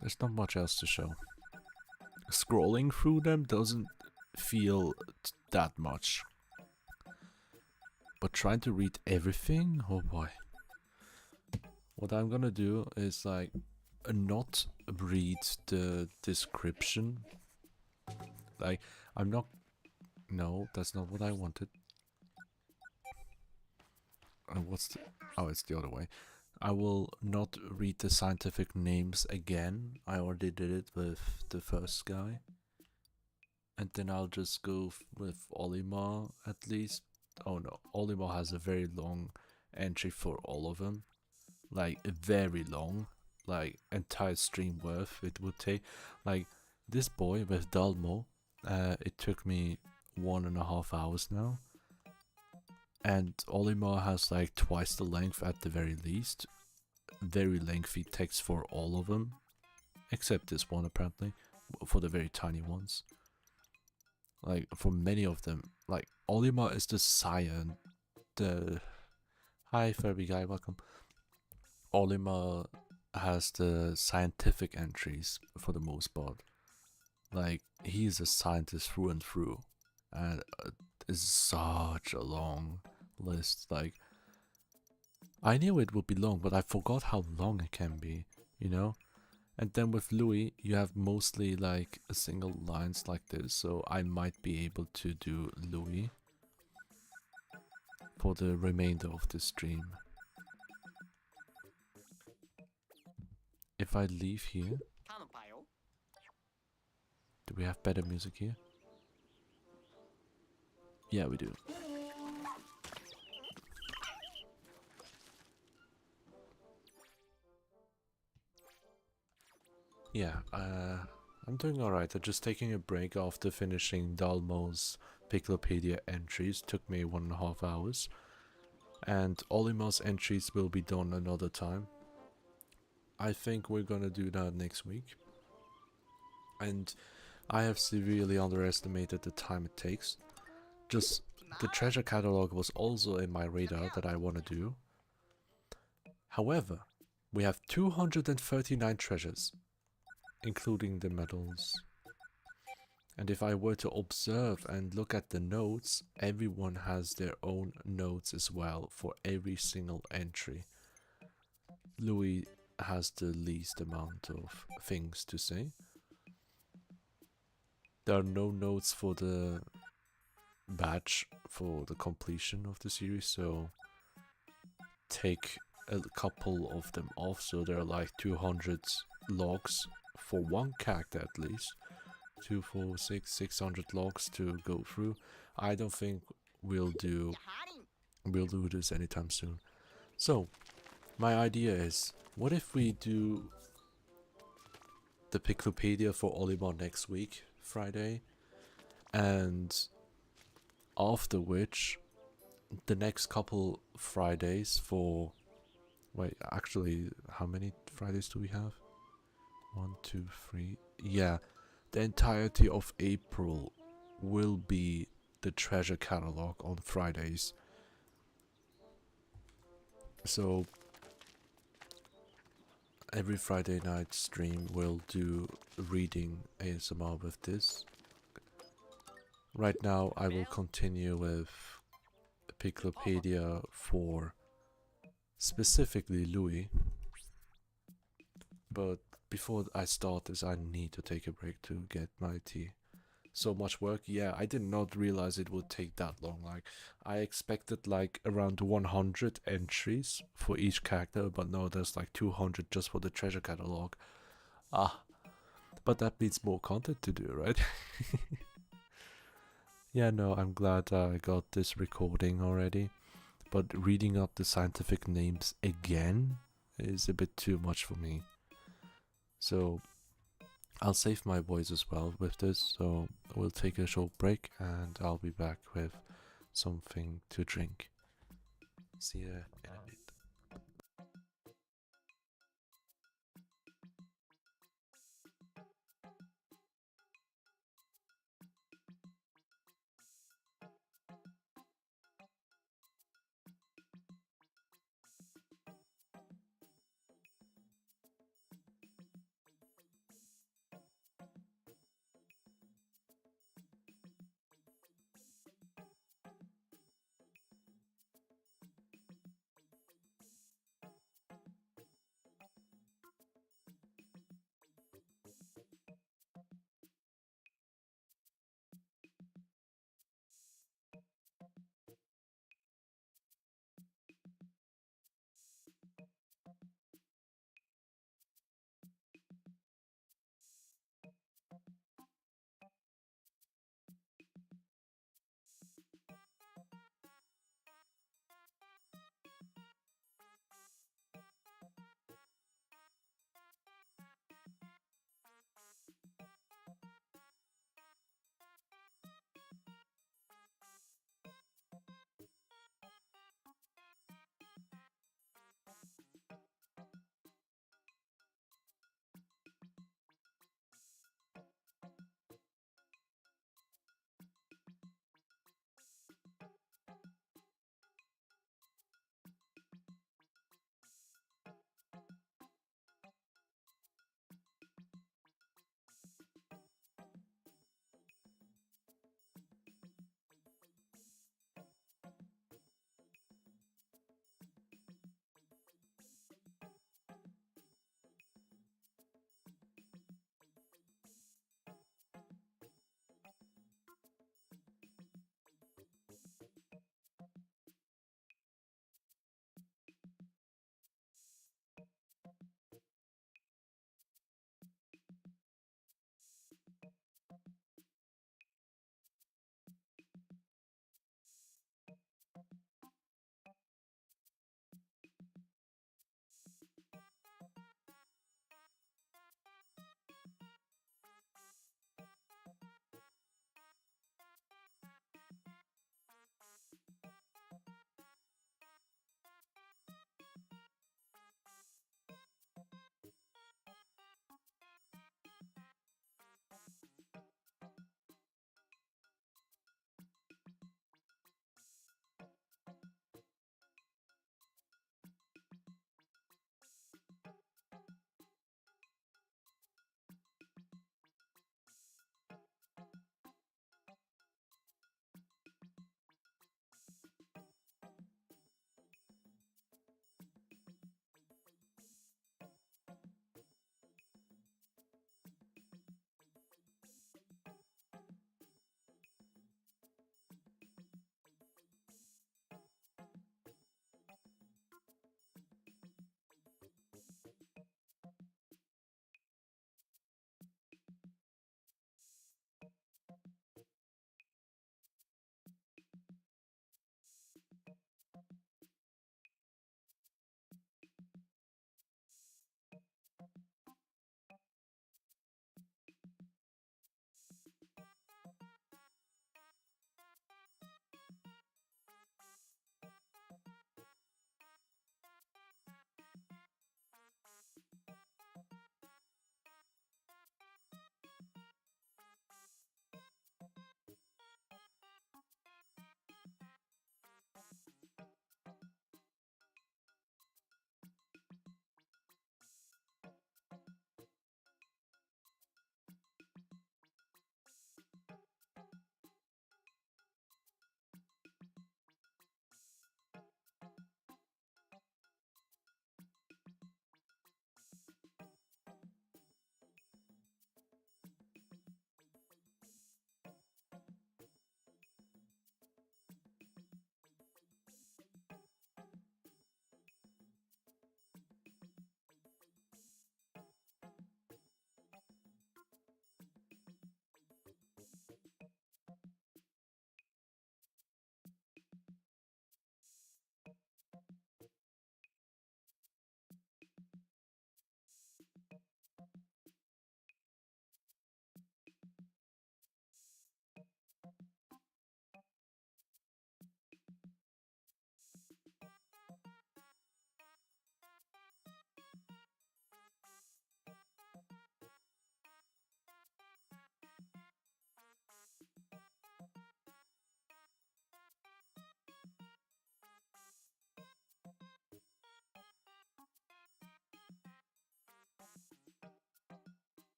There's not much else to show. Scrolling through them doesn't feel that much. But trying to read everything? Oh boy. What I'm gonna do is like not read the description. Like, I'm not... No, that's not what I wanted. What's the... Oh, it's the other way. I will not read the scientific names again. I already did it with the first guy. And then I'll just go with Olimar at least. Oh no, Olimar has a very long entry for all of them. Like, very long. Like, entire stream worth it would take. Like, this boy with Dalmo, it took me 1.5 hours now. And Olimar has like twice the length at the very least. Very lengthy text for all of them. Except this one apparently. For the very tiny ones. Like, for many of them. Like, Olimar is the scion. Hi Furby guy, welcome. Olimar has the scientific entries for the most part. Like, he's a scientist through and through. And it's such a long list. Like, I knew it would be long, but I forgot how long it can be, you know? And then with Louis, you have mostly like single lines like this, so I might be able to do Louis for the remainder of the stream. If I leave here, do we have better music here? Yeah, we do. Yeah, I'm doing alright. I'm just taking a break after finishing Dalmo's Piklopedia entries. Took me 1.5 hours. And Olimar's entries will be done another time. I think we're gonna do that next week. And I have severely underestimated the time it takes. Just the treasure catalog was also in my radar that I want to do. However, we have 239 treasures, including the medals. And if I were to observe and look at the notes, everyone has their own notes as well for every single entry. Louis has the least amount of things to say. There are no notes for the badge for the completion of the series, so take a couple of them off, so there are like 200 logs for one character at least. 2, 4, 6, 600 logs to go through. I don't think we'll do this anytime soon. So my idea is, what if we do the Piklopedia for Olimar next week, Friday, and after which the next couple Fridays for... Wait, actually, how many Fridays do we have? 1, 2, 3... Yeah, the entirety of April will be the treasure catalog on Fridays. So every Friday night stream will do reading ASMR with this. Right now I will continue with Piklopedia for specifically Louis. But before I start this, I need to take a break to get my tea. So much work. Yeah, I did not realize it would take that long. Like, I expected like around 100 entries for each character, but no, there's like 200 just for the treasure catalog. But that means more content to do, right? Yeah, no, I'm glad I got this recording already, but reading up the scientific names again is a bit too much for me. So I'll save my voice as well with this, so we'll take a short break and I'll be back with something to drink. See you in a bit.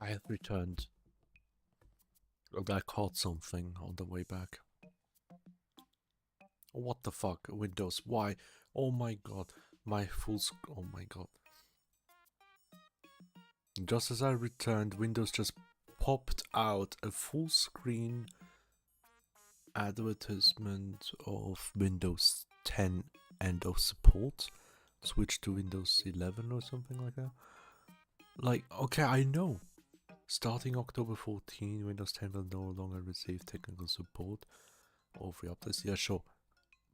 I have returned. And I caught something on the way back. What the fuck? Windows, why? Oh my god. My oh my god. Just as I returned, Windows just popped out a full screen advertisement of Windows 10 end of support. Switch to Windows 11 or something like that. Like, okay, I know. Starting October 14, Windows 10 will no longer receive technical support or free updates. Yeah, sure.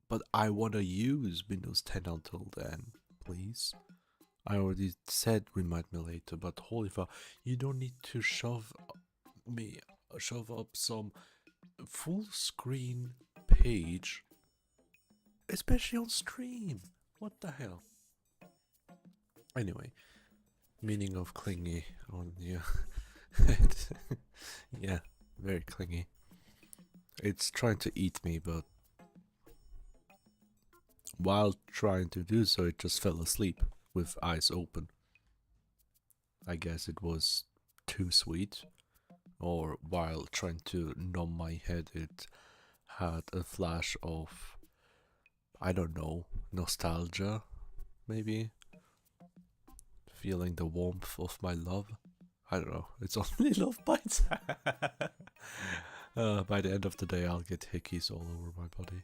But I want to use Windows 10 until then, please. I already said remind me later, but holy fuck, you don't need to shove up some full screen page, especially on stream. What the hell? Anyway, meaning of clingy on your head. Yeah, very clingy. It's trying to eat me, but while trying to do so, it just fell asleep with eyes open. I guess it was too sweet, or while trying to numb my head, it had a flash of, I don't know, nostalgia, maybe? Feeling the warmth of my love. I don't know, it's only love bites. By the end of the day, I'll get hickeys all over my body.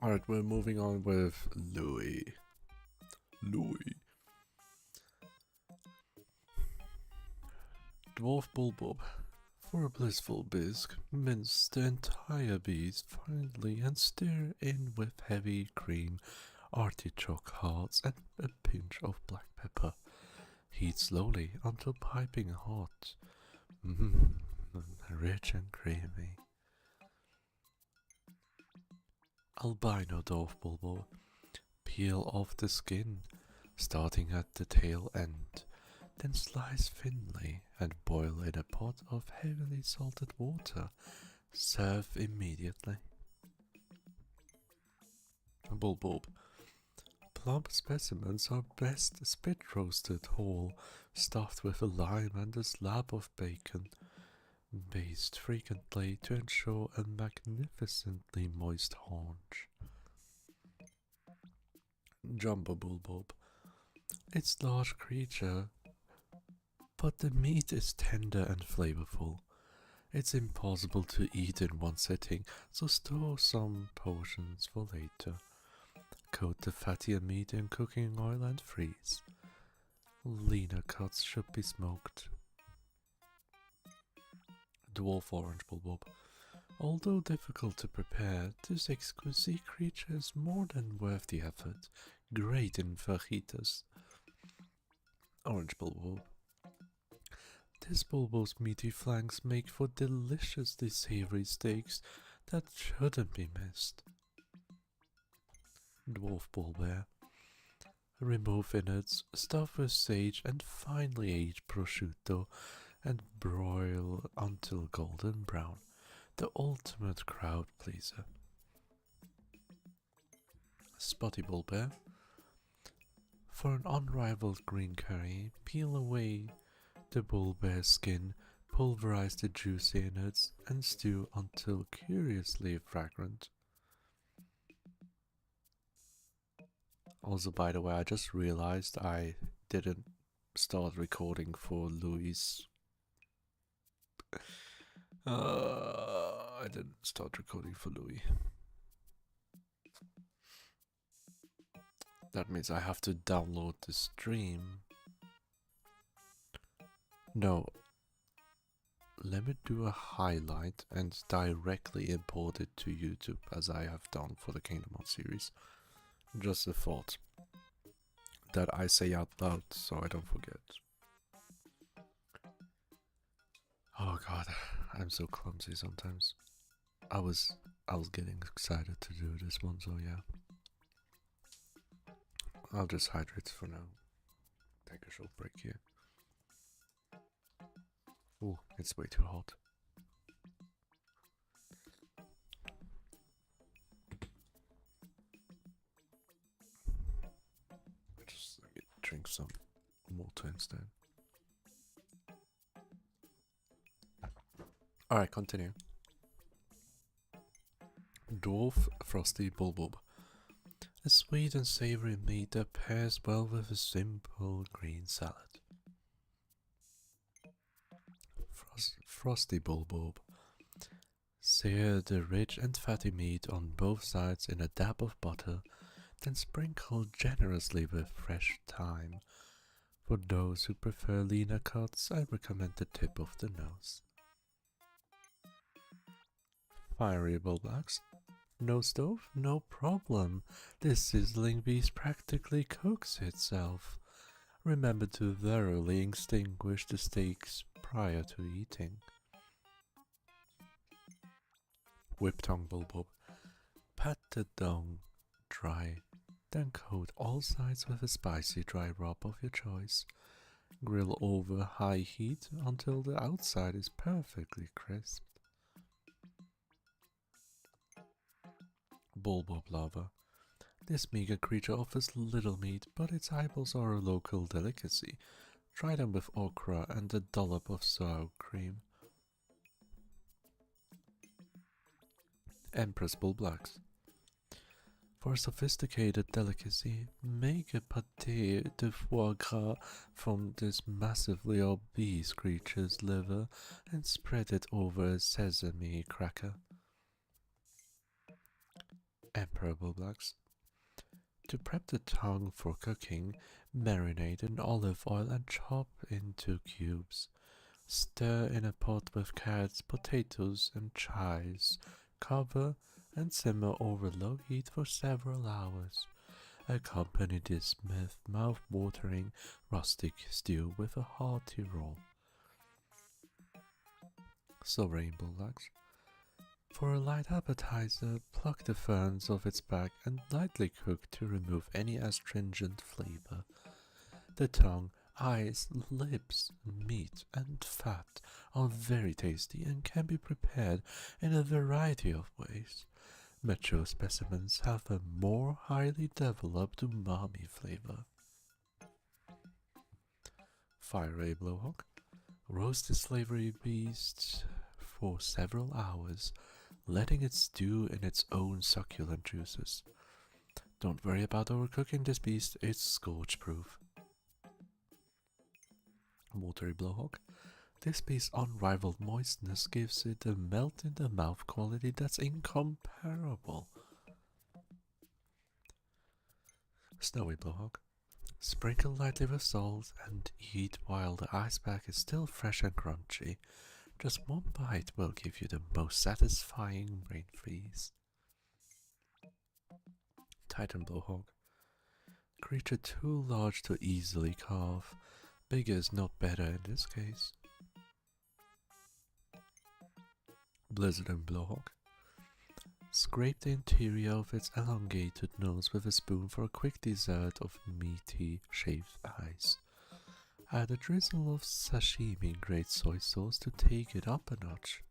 Alright, we're moving on with Louis. Dwarf Bulbob. For a blissful bisque, mince the entire beast finely and stir in with heavy cream, artichoke hearts and a pinch of black pepper. Heat slowly until piping hot. Rich and creamy. Albino Dwarf Bulbob. Peel off the skin, starting at the tail end. Then slice thinly and boil in a pot of heavily salted water. Serve immediately. Bulbob. Plump specimens are best spit roasted whole, stuffed with a lime and a slab of bacon. Baste frequently to ensure a magnificently moist haunch. Jumbo Bulbob. It's large creature, but the meat is tender and flavorful. It's impossible to eat in one sitting, so store some portions for later. Coat the fattier meat in cooking oil and freeze. Leaner cuts should be smoked. Dwarf Orange Bulbob. Although difficult to prepare, this exquisite creature is more than worth the effort. Great in fajitas. Orange Bulbob. This bulbous meaty flanks make for deliciously savory steaks that shouldn't be missed. Dwarf Bullbear. Remove innards, stuff with sage and finely aged prosciutto and broil until golden brown. The ultimate crowd pleaser. Spotty Bullbear. For an unrivaled green curry, peel away the bullbear skin, pulverize the juicy innards, and stew until curiously fragrant. Also, by the way, I just realized I didn't start recording for Louis. I didn't start recording for Louis. That means I have to download the stream. No. Let me do a highlight and directly import it to YouTube as I have done for the Kingdom Hearts series. Just a thought that I say out loud so I don't forget. Oh god, I'm so clumsy sometimes. I was getting excited to do this one, so yeah. I'll just hydrate for now. Take a short break here. Oh, it's way too hot. Just let me drink drink some water instead. Alright, continue. Dwarf Frosty Bulbub. A sweet and savory meat that pairs well with a simple green salad. Frosty Bulbub. Sear the rich and fatty meat on both sides in a dab of butter, then sprinkle generously with fresh thyme. For those who prefer leaner cuts, I recommend the tip of the nose. Fiery bulbux. No stove? No problem. This sizzling beast practically cooks itself. Remember to thoroughly extinguish the steaks prior to eating. Whip tongue bulbub. Pat the tongue dry, then coat all sides with a spicy dry rub of your choice. Grill over high heat until the outside is perfectly crisp. Bulbub lover. This meager creature offers little meat, but its eyeballs are a local delicacy. Try them with okra and a dollop of sour cream. Empress bulbux. For a sophisticated delicacy, make a pâté de foie gras from this massively obese creature's liver and spread it over a sesame cracker. Emperor bulbux. To prep the tongue for cooking, marinate in olive oil and chop into cubes. Stir in a pot with carrots, potatoes, and chives. Cover and simmer over low heat for several hours. Accompany this with mouth-watering rustic stew with a hearty roll. Sovereign bulbux. For a light appetizer, pluck the ferns off its back and lightly cook to remove any astringent flavor. The tongue, eyes, lips, meat, and fat are very tasty and can be prepared in a variety of ways. Mature specimens have a more highly developed umami flavor. Fiery blowhawk. Roast the slavery beast for several hours, letting it stew in its own succulent juices. Don't worry about overcooking this beast, it's scorch proof. Watery blowhawk. This beast's unrivaled moistness gives it a melt in the mouth quality that's incomparable. Snowy blowhawk. Sprinkle lightly with salt and eat while the ice pack is still fresh and crunchy. Just one bite will give you the most satisfying brain freeze. Titan blowhawk. Creature too large to easily carve. Bigger is not better in this case. Blizzard and blowhawk. Scrape the interior of its elongated nose with a spoon for a quick dessert of meaty shaved ice. Add a drizzle of sashimi grade soy sauce to take it up a notch.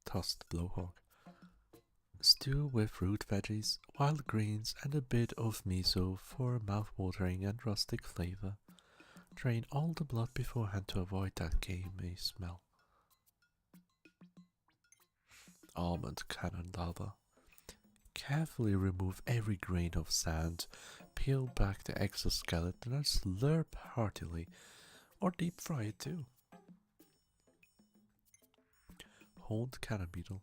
Tossed blowhawk. Stew with root veggies, wild greens, and a bit of miso for a mouth-watering and rustic flavor. Drain all the blood beforehand to avoid that gamey smell. Almond cannon lava. Carefully remove every grain of sand, peel back the exoskeleton and slurp heartily, or deep fry it too. Horned cannon beetle.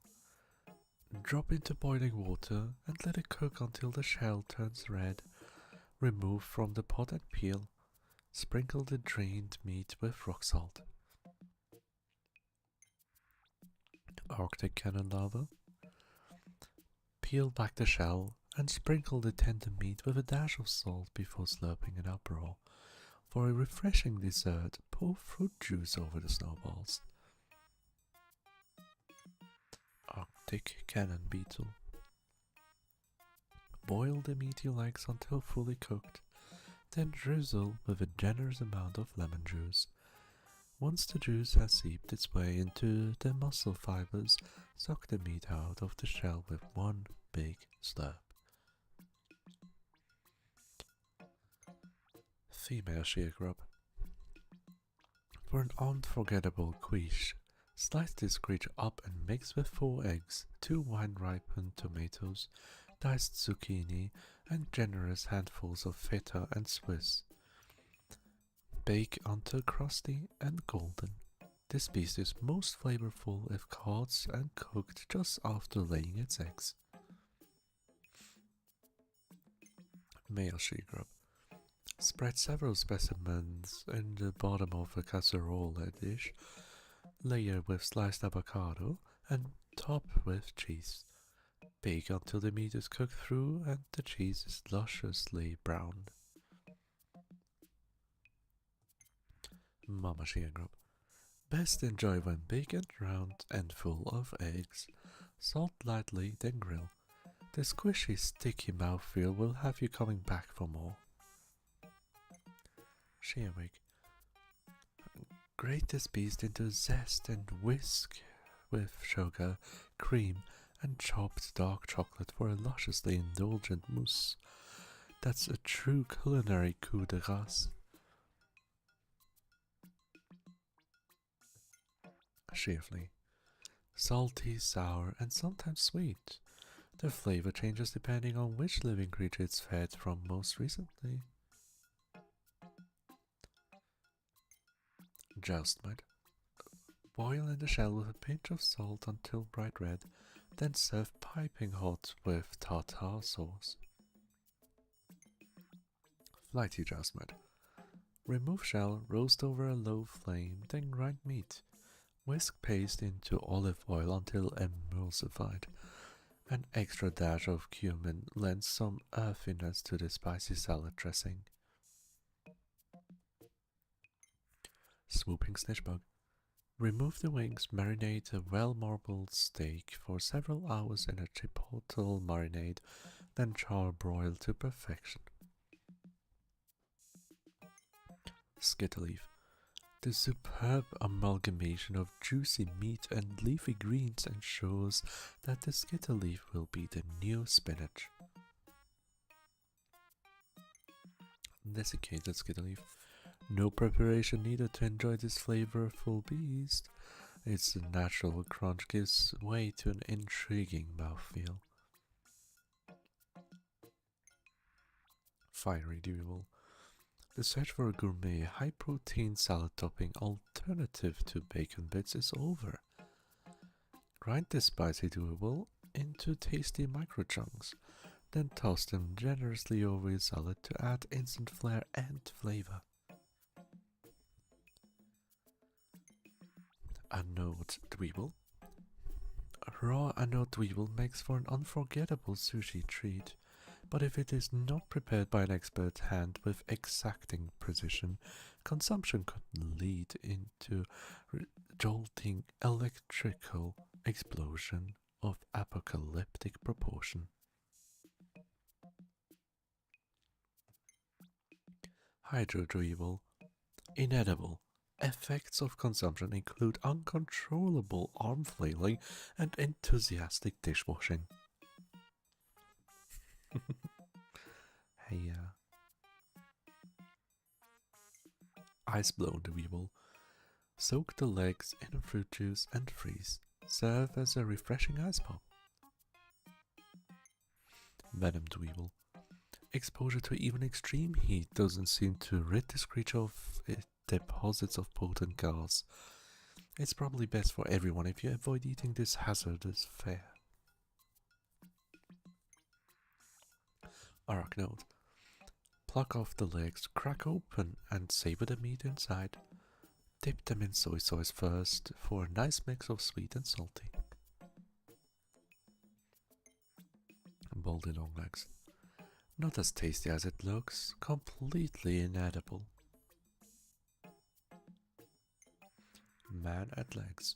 Drop into boiling water and let it cook until the shell turns red. Remove from the pot and peel. Sprinkle the drained meat with rock salt. Arctic cannon lava. Peel back the shell and sprinkle the tender meat with a dash of salt before slurping it up raw. For a refreshing dessert, pour fruit juice over the snowballs. Arctic cannon beetle. Boil the meaty legs until fully cooked, then drizzle with a generous amount of lemon juice. Once the juice has seeped its way into the muscle fibers, suck the meat out of the shell with one big slurp. Female sharecrop. For an unforgettable quiche, slice this creature up and mix with 4 eggs, 2 wine-ripened tomatoes, diced zucchini, and generous handfuls of feta and Swiss. Bake until crusty and golden. This beast is most flavorful if caught and cooked just after laying its eggs. Male sharecrop. Spread several specimens in the bottom of a casserole dish, layer with sliced avocado, and top with cheese. Bake until the meat is cooked through and the cheese is lusciously browned. Mama sharecrop. Best enjoy when big and round and full of eggs. Salt lightly, then grill. The squishy, sticky mouthfeel will have you coming back for more. Sheerwig. Grate this beast into zest and whisk with sugar, cream, and chopped dark chocolate for a lusciously indulgent mousse. That's a true culinary coup de grace. Sheerfly. Salty, sour, and sometimes sweet. The flavor changes depending on which living creature it's fed from most recently. Joust mud. Boil in the shell with a pinch of salt until bright red, then serve piping hot with tartar sauce. Flighty joust mud. Remove shell, roast over a low flame, then grind meat. Whisk paste into olive oil until emulsified. An extra dash of cumin lends some earthiness to the spicy salad dressing. Swooping snitchbug. Remove the wings, marinate a well-marbled steak for several hours in a chipotle marinade, then charbroil to perfection. Skitterleaf. The superb amalgamation of juicy meat and leafy greens ensures that the skitterleaf will be the new spinach. Desiccated skitterleaf. No preparation needed to enjoy this flavorful beast. Its natural crunch gives way to an intriguing mouthfeel. Fiery Duel. The search for a gourmet, high-protein salad topping alternative to bacon bits is over. Grind this spicy doable into tasty micro-chunks, then toss them generously over your salad to add instant flair and flavor. Anode Dweeble. Raw anode Dweeble makes for an unforgettable sushi treat, but if it is not prepared by an expert hand with exacting precision, consumption could lead into jolting electrical explosion of apocalyptic proportion. Hydrodweeble. Inedible. Effects of consumption include uncontrollable arm flailing and enthusiastic dishwashing. Hey, Ice-blown Dweeble. Soak the legs in fruit juice and freeze. Serve as a refreshing ice pop. Venom Dweeble. Exposure to even extreme heat doesn't seem to rid this creature of deposits of potent gas. It's probably best for everyone if you avoid eating this hazardous fare. Arachnode. Pluck off the legs, crack open and savor the meat inside. Dip them in soy sauce first for a nice mix of sweet and salty. Baldy longlegs. Not as tasty as it looks, completely inedible. Man at legs.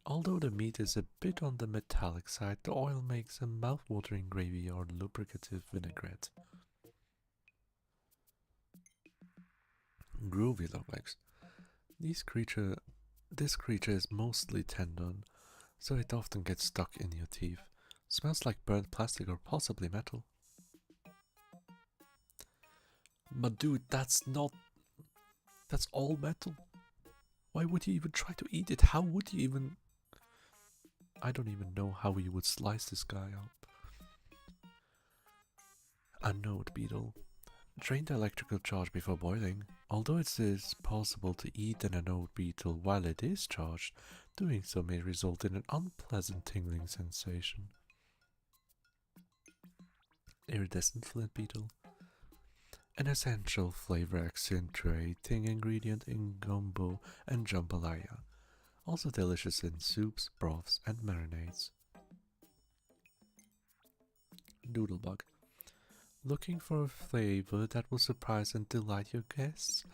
Although the meat is a bit on the metallic side, the oil makes a mouth-watering gravy or lubricative vinaigrette. Groovy longlegs. This creature is mostly tendon, so it often gets stuck in your teeth. Smells like burnt plastic or possibly metal. But dude, that's not... That's all metal. Why would you even try to eat it? How would you even... I don't even know how you would slice this guy up. A node beetle. Drain the electrical charge before boiling. Although it is possible to eat an anode beetle while it is charged, doing so may result in an unpleasant tingling sensation. Iridescent flint beetle. An essential flavor accentuating ingredient in gumbo and jambalaya. Also delicious in soups, broths, and marinades. Doodlebug. Looking for a flavor that will surprise and delight your guests?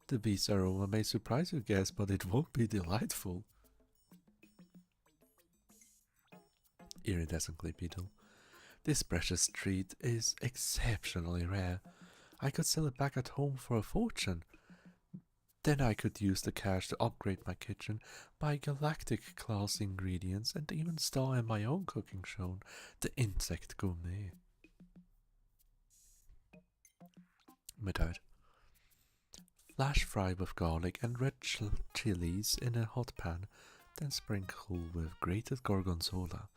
The beast's aroma may surprise your guests, but it won't be delightful. Iridescent clay beetle. This precious treat is exceptionally rare. I could sell it back at home for a fortune. Then I could use the cash to upgrade my kitchen, buy galactic class ingredients, and even star in my own cooking show, The Insect Gourmet. Method. Flash fry with garlic and red chilies in a hot pan, then sprinkle with grated gorgonzola.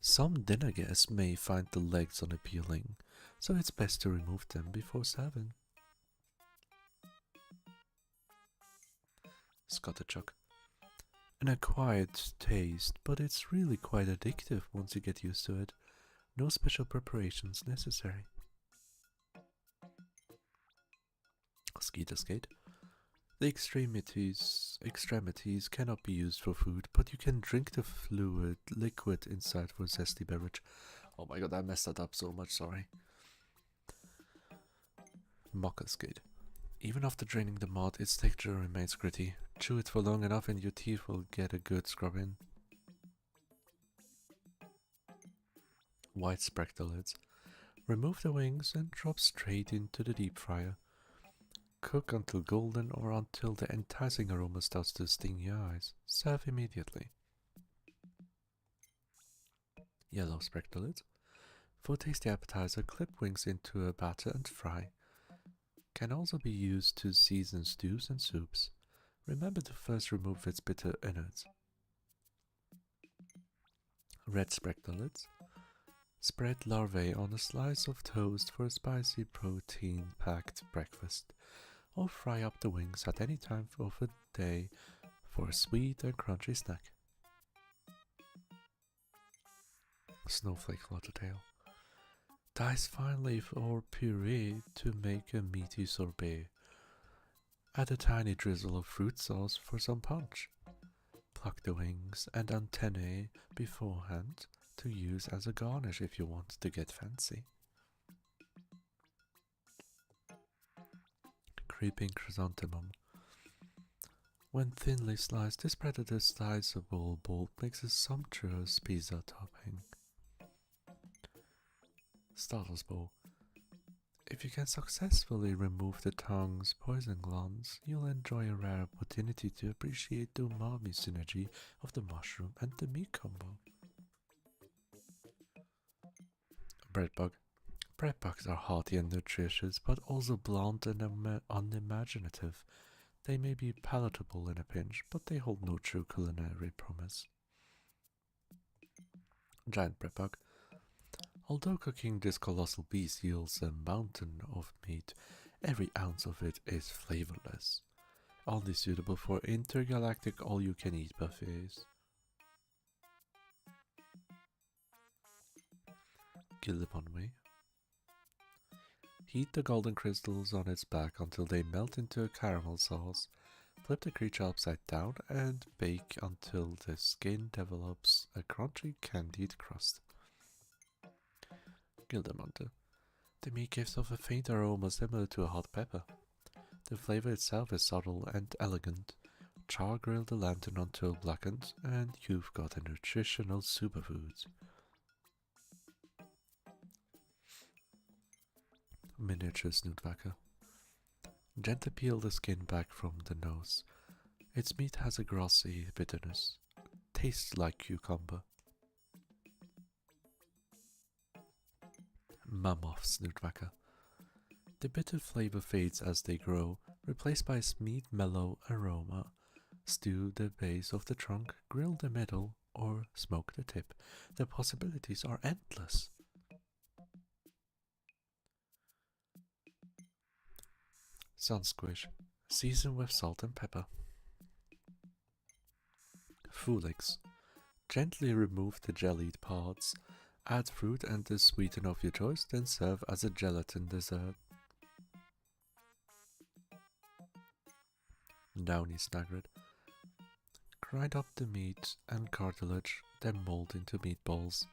Some dinner guests may find the legs unappealing, so it's best to remove them before serving. Scottichuck. An acquired taste, but it's really quite addictive once you get used to it. No special preparations necessary. Skeeter skate. The extremities cannot be used for food, but you can drink the liquid inside for a zesty beverage. Oh my god, I messed that up so much, sorry. Mocha skate. Even after draining the mud, its texture remains gritty. Chew it for long enough and your teeth will get a good scrub in. White spractolids. Remove the wings and drop straight into the deep fryer. Cook until golden or until the enticing aroma starts to sting your eyes. Serve immediately. Yellow spractolids. For a tasty appetizer, clip wings into a batter and fry. Can also be used to season stews and soups. Remember to first remove its bitter innards. Red spractolids. Spread larvae on a slice of toast for a spicy protein-packed breakfast, or fry up the wings at any time of the day for a sweet and crunchy snack. Snowflake fluttertail. Dice fine leaf or puree to make a meaty sorbet. Add a tiny drizzle of fruit sauce for some punch. Pluck the wings and antennae beforehand to use as a garnish if you want to get fancy. Creeping chrysanthemum. When thinly sliced, this predator sliceable bolt makes a sumptuous pizza topping. Startle's bow. If you can successfully remove the tongue's poison glands, you'll enjoy a rare opportunity to appreciate the umami synergy of the mushroom and the meat combo. Breadbug. Breadbugs are hearty and nutritious, but also blunt and unimaginative. They may be palatable in a pinch, but they hold no true culinary promise. Giant breadbug. Although cooking this colossal beast yields a mountain of meat, every ounce of it is flavorless, only suitable for intergalactic all-you-can-eat buffets. Gilliponway. Heat the golden crystals on its back until they melt into a caramel sauce. Flip the creature upside down and bake until the skin develops a crunchy candied crust. Gildemonte. The meat gives off a faint aroma similar to a hot pepper. The flavor itself is subtle and elegant. Char-grill the lantern until blackened, and you've got a nutritional superfood. Miniature snootwhacker. Gently peel the skin back from the nose. Its meat has a grassy bitterness. Tastes like cucumber. Mammoth snootwhacker. The bitter flavor fades as they grow, replaced by a sweet mellow aroma. Stew the base of the trunk, grill the middle, or smoke the tip. The possibilities are endless. Sun squish. Season with salt and pepper. Fulix. Gently remove the jellied parts. Add fruit and the sweetener of your choice, then serve as a gelatin dessert. Downy snagret. Grind up the meat and cartilage, then mold into meatballs.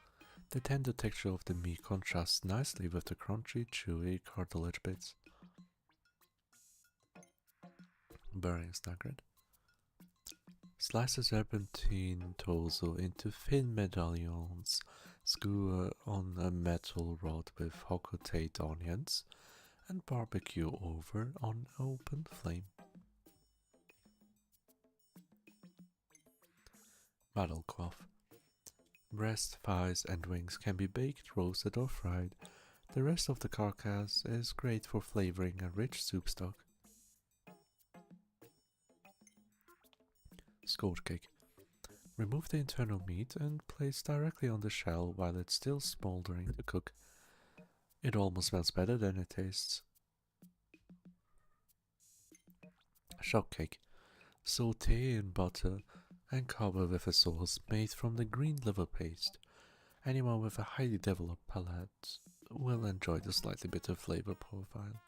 The tender texture of the meat contrasts nicely with the crunchy, chewy cartilage bits. Burying snagret. Slice the serpentine torso into thin medallions. Skewer on a metal rod with hocotate onions and barbecue over on open flame. Battlecloth. Breast, thighs, and wings can be baked, roasted, or fried. The rest of the carcass is great for flavoring a rich soup stock. Scorch cake. Remove the internal meat and place directly on the shell while it's still smoldering to cook. It almost smells better than it tastes. Shock cake. Saute in butter and cover with a sauce made from the green liver paste. Anyone with a highly developed palate will enjoy the slightly bitter flavor profile.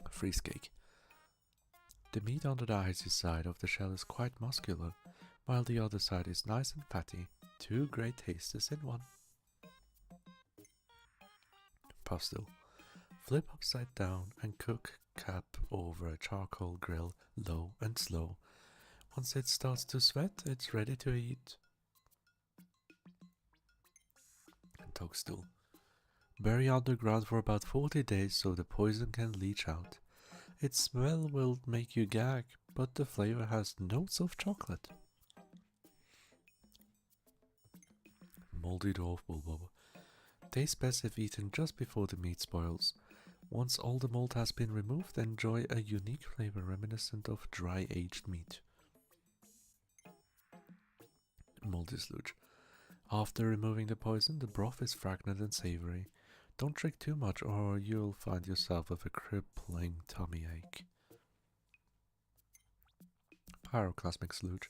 Freeze cake. The meat under the icy side of the shell is quite muscular, while the other side is nice and fatty. Two great tastes in one. Pastel. Flip upside down and cook cap over a charcoal grill, low and slow. Once it starts to sweat, it's ready to eat. Toadstool. Bury underground for about 40 days so the poison can leach out. Its smell will make you gag, but the flavor has notes of chocolate. Moldy dwarf bulbob. Tastes best if eaten just before the meat spoils. Once all the mold has been removed, enjoy a unique flavor reminiscent of dry-aged meat. Moldy sludge. After removing the poison, the broth is fragrant and savory. Don't drink too much or you'll find yourself with a crippling tummy ache. Pyroclasmic sludge.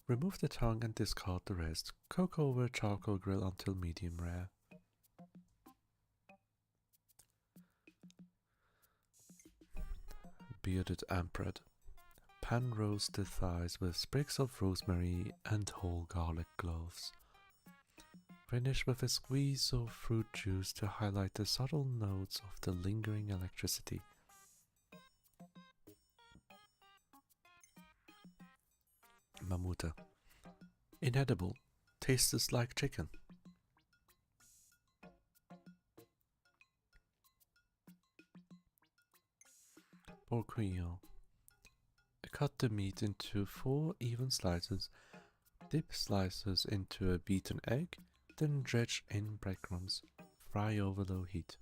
Remove the tongue and discard the rest. Cook over a charcoal grill until medium rare. Bearded ampred. Pan roast the thighs with sprigs of rosemary and whole garlic cloves. Finish with a squeeze of fruit juice to highlight the subtle notes of the lingering electricity. Mamuta. Inedible. Tastes like chicken. Porquillo. Cut the meat into 4 even slices. Dip slices into a beaten egg, then dredge in breadcrumbs. Fry over low heat.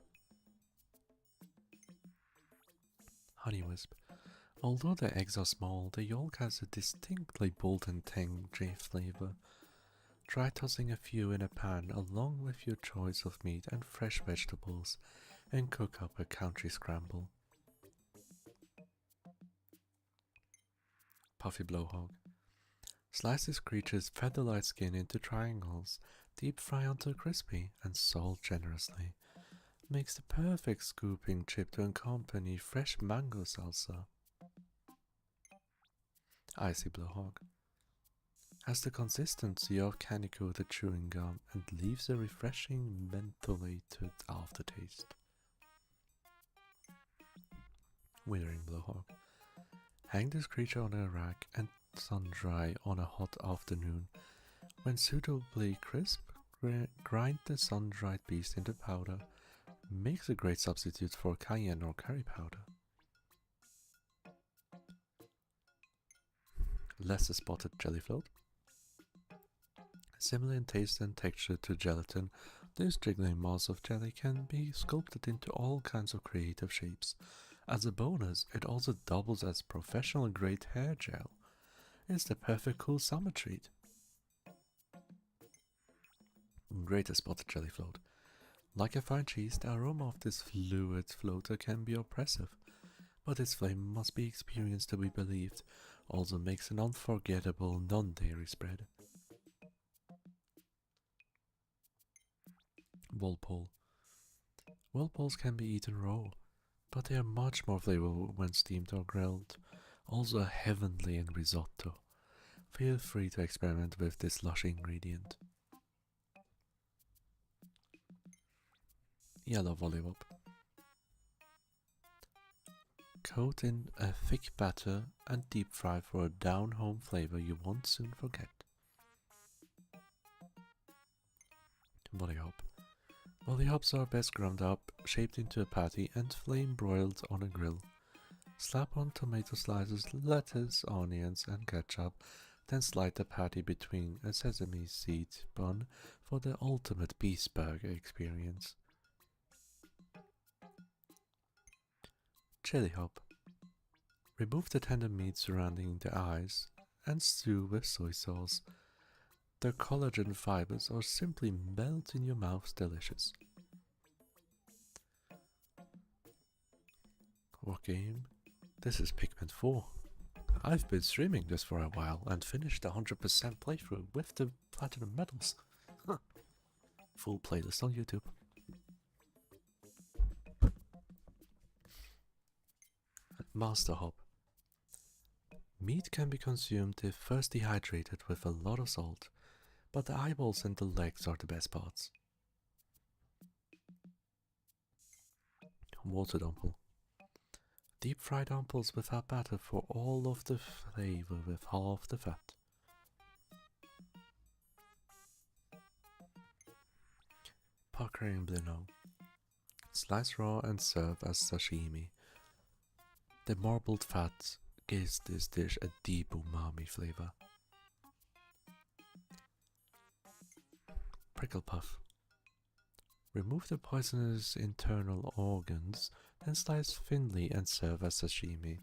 Honey wisp. Although the eggs are small, the yolk has a distinctly bold and tangy flavor. Try tossing a few in a pan along with your choice of meat and fresh vegetables, and cook up a country scramble. Puffy blowhog. Slice this creature's feather-like skin into triangles, deep fry until crispy, and salt generously. Makes the perfect scooping chip to accompany fresh mango salsa. Icy blowhog. Has the consistency of candy-coated chewing gum and leaves a refreshing mentholated aftertaste. Withering blowhog. Hang this creature on a rack and sun dry on a hot afternoon. When suitably crisp, grind the sun-dried beast into powder. Makes a great substitute for cayenne or curry powder. Lesser spotted jelly float. Similar in taste and texture to gelatin, This jiggling mass of jelly can be sculpted into all kinds of creative shapes. As a bonus, it also doubles as professional grade hair gel. It's the perfect cool summer treat. Great spotted jelly float. Like a fine cheese, the aroma of this fluid floater can be oppressive, but its flame must be experienced to be believed. Also makes an unforgettable non-dairy spread. Walpole. Walpoles can be eaten raw, but they are much more flavorful when steamed or grilled. Also heavenly in risotto. Feel free to experiment with this lush ingredient. Yellow Volleyball. Coat in a thick batter and deep fry for a down-home flavor you won't soon forget. Volleyhop. Volleyhops are best ground up, shaped into a patty and flame broiled on a grill. Slap on tomato slices, lettuce, onions and ketchup, then slide the patty between a sesame seed bun for the ultimate beef burger experience. Chili hop. Remove the tender meat surrounding the eyes and stew with soy sauce. The collagen fibers are simply melt in your mouth delicious. What game? This is Pikmin 4. I've been streaming this for a while and finished the 100% playthrough with the platinum medals. Full playlist on YouTube. Master Hop. Meat can be consumed if first dehydrated with a lot of salt, but the eyeballs and the legs are the best parts. Water Dumple. Deep fried dumples without batter for all of the flavor with half the fat. Puckering Blino. Slice raw and serve as sashimi. The marbled fat gives this dish a deep umami flavor. Prickle Puff. Remove the poisonous internal organs, then slice thinly and serve as sashimi.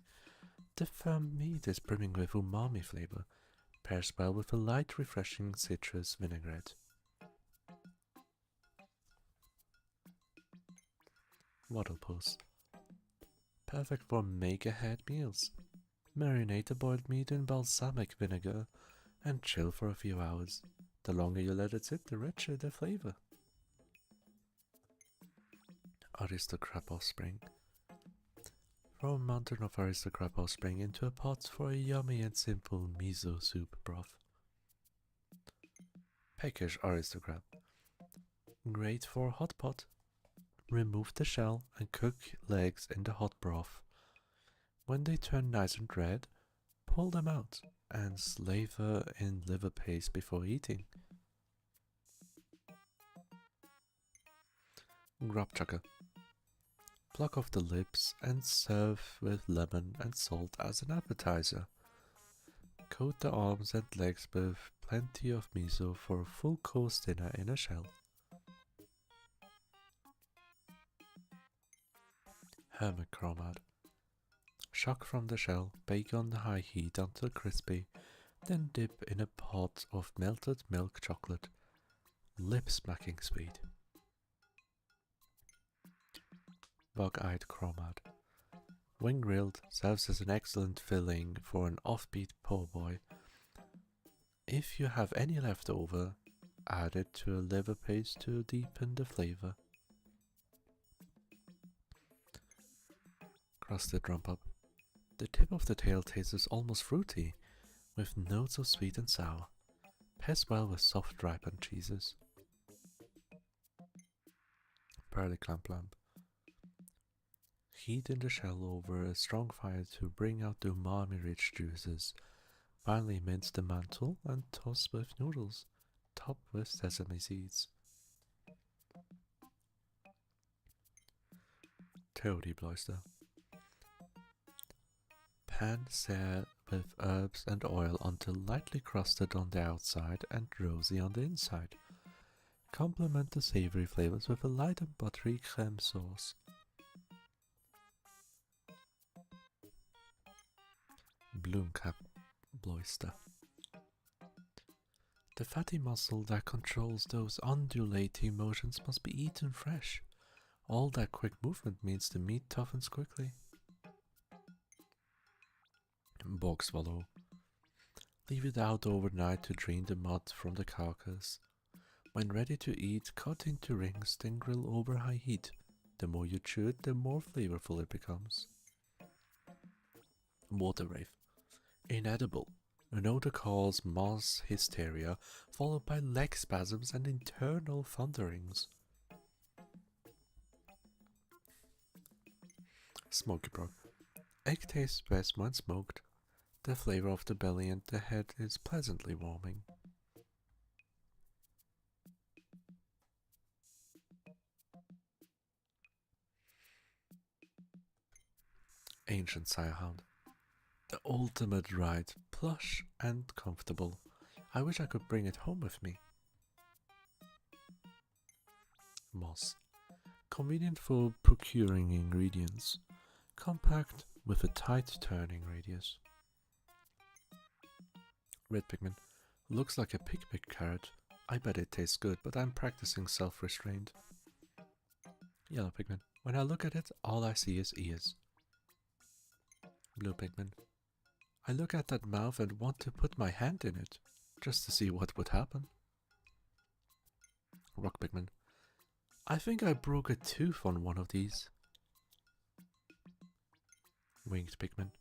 The firm meat is brimming with umami flavor, pairs well with a light refreshing citrus vinaigrette. Waddlepose. Perfect for make-ahead meals. Marinate the boiled meat in balsamic vinegar and chill for a few hours. The longer you let it sit, the richer the flavor. Aristocrat Offspring. Throw a mountain of Aristocrat Offspring into a pot for a yummy and simple miso soup broth. Peckish Aristocrat. Great for hot pot. Remove the shell and cook legs in the hot broth. When they turn nice and red, pull them out and slather in liver paste before eating. Grubchucker. Pluck off the lips and serve with lemon and salt as an appetizer. Coat the arms and legs with plenty of miso for a full course dinner in a shell. Hermit Chromad. Shuck from the shell, bake on high heat until crispy, then dip in a pot of melted milk chocolate. Lip-smacking sweet. Bug-eyed Chromad. When grilled, serves as an excellent filling for an offbeat po' boy. If you have any left over, add it to a liver paste to deepen the flavor. Crusted Rumpup. The tip of the tail tastes almost fruity, with notes of sweet and sour. Pairs well with soft ripened cheeses. Pearly Clamp Lamp. Heat in the shell over a strong fire to bring out the umami-rich juices. Finally mince the mantle and toss with noodles, topped with sesame seeds. Toady Bloister. Pan sear with herbs and oil until lightly crusted on the outside and rosy on the inside. Complement the savory flavors with a light and buttery creme sauce. Bloomcap Bloister. The fatty muscle that controls those undulating motions must be eaten fresh. All that quick movement means the meat toughens quickly. Bog swallow. Leave it out overnight to drain the mud from the carcass. When ready to eat, cut into rings, then grill over high heat. The more you chew it, the more flavorful it becomes. Water wraith. Inedible. An odor causes mass hysteria, followed by leg spasms and internal thunderings. Smoky Brock. Egg tastes best when smoked. The flavor of the belly and the head is pleasantly warming. Ancient Sirehound. The ultimate ride, plush and comfortable. I wish I could bring it home with me. Moss. Convenient for procuring ingredients. Compact with a tight turning radius. Red pigment. Looks like a picnic carrot. I bet it tastes good, but I'm practicing self-restraint. Yellow pigment. When I look at it, all I see is ears. Blue pigment. I look at that mouth and want to put my hand in it, just to see what would happen. Rock pigment. I think I broke a tooth on one of these. Winged pigment.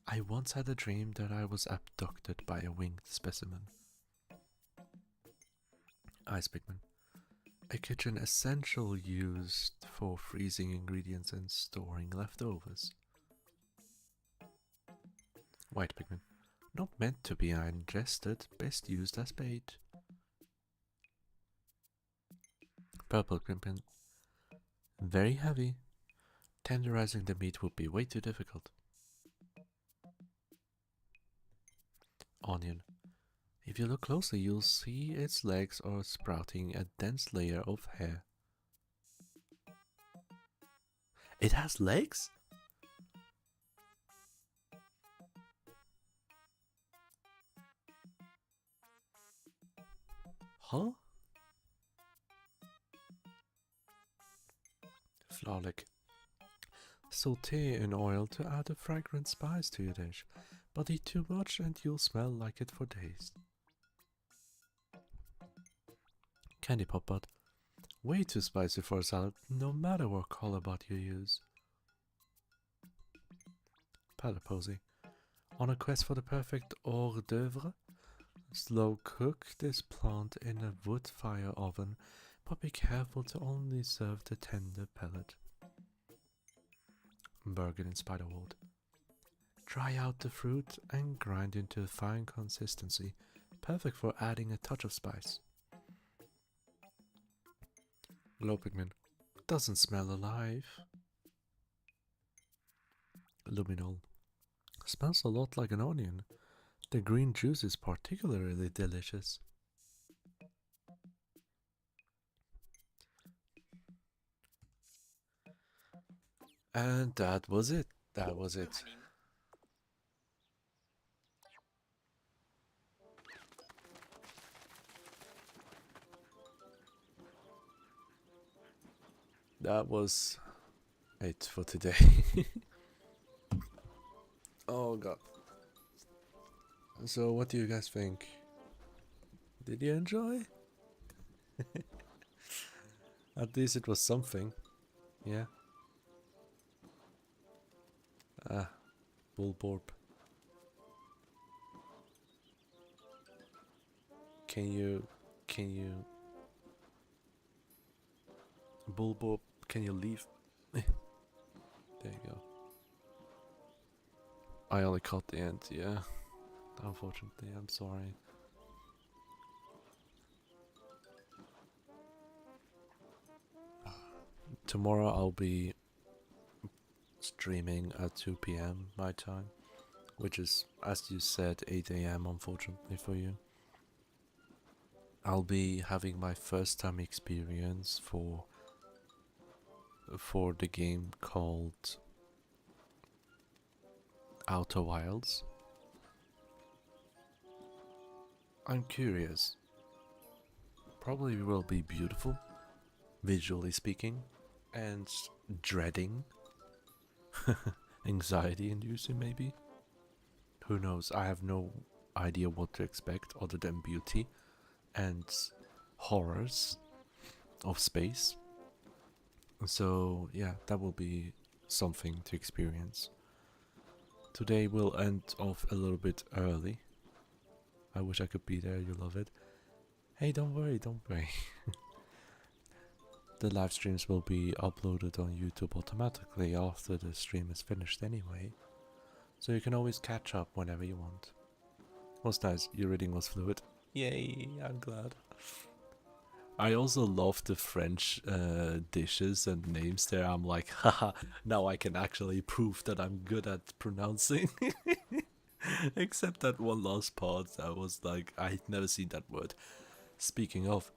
I once had a dream that I was abducted by a winged specimen. Ice pigment. A kitchen essential used for freezing ingredients and storing leftovers. White pigment. Not meant to be ingested, best used as bait. Purple pigment. Very heavy. Tenderizing the meat would be way too difficult. Onion. If you look closely, you'll see its legs are sprouting a dense layer of hair. It has legs? Huh? Florlick. Sauté in oil to add a fragrant spice to your dish, but eat too much and you'll smell like it for days. Candy Pop Bud. Way too spicy for a salad, no matter what color bud you use. Palette Posy. On a quest for the perfect hors d'oeuvre, slow cook this plant in a wood fire oven, but be careful to only serve the tender pellet. Burger in Spiderwood. Dry out the fruit and grind into a fine consistency, perfect for adding a touch of spice. Glow pigment. Doesn't smell alive. Luminol. Smells a lot like an onion. The green juice is particularly delicious. And that was it. That was it. That was it for today. Oh god. So what do you guys think? Did you enjoy? At least it was something. Yeah. Ah, Bullborb. Can you Bullborb, can you leave? There you go. I only caught the end, yeah. Unfortunately, I'm sorry. Tomorrow I'll be streaming at 2 p.m. my time, which is, as you said, 8 a.m. unfortunately for you. I'll be having my first time experience for the game called Outer Wilds. I'm curious. Probably will be beautiful, visually speaking, and dreading, anxiety inducing maybe. Who knows? I have no idea what to expect other than beauty and horrors of space. So yeah, that will be something to experience. Today will end off a little bit early. I wish I could be there, you love it. Hey, don't worry, don't worry. The live streams will be uploaded on YouTube automatically after the stream is finished anyway. So you can always catch up whenever you want. Was nice, your reading was fluid. Yay, I'm glad. I also love the French dishes and names there. I'm like, haha, now I can actually prove that I'm good at pronouncing. Except that one last part, I was like, I'd never seen that word. Speaking of,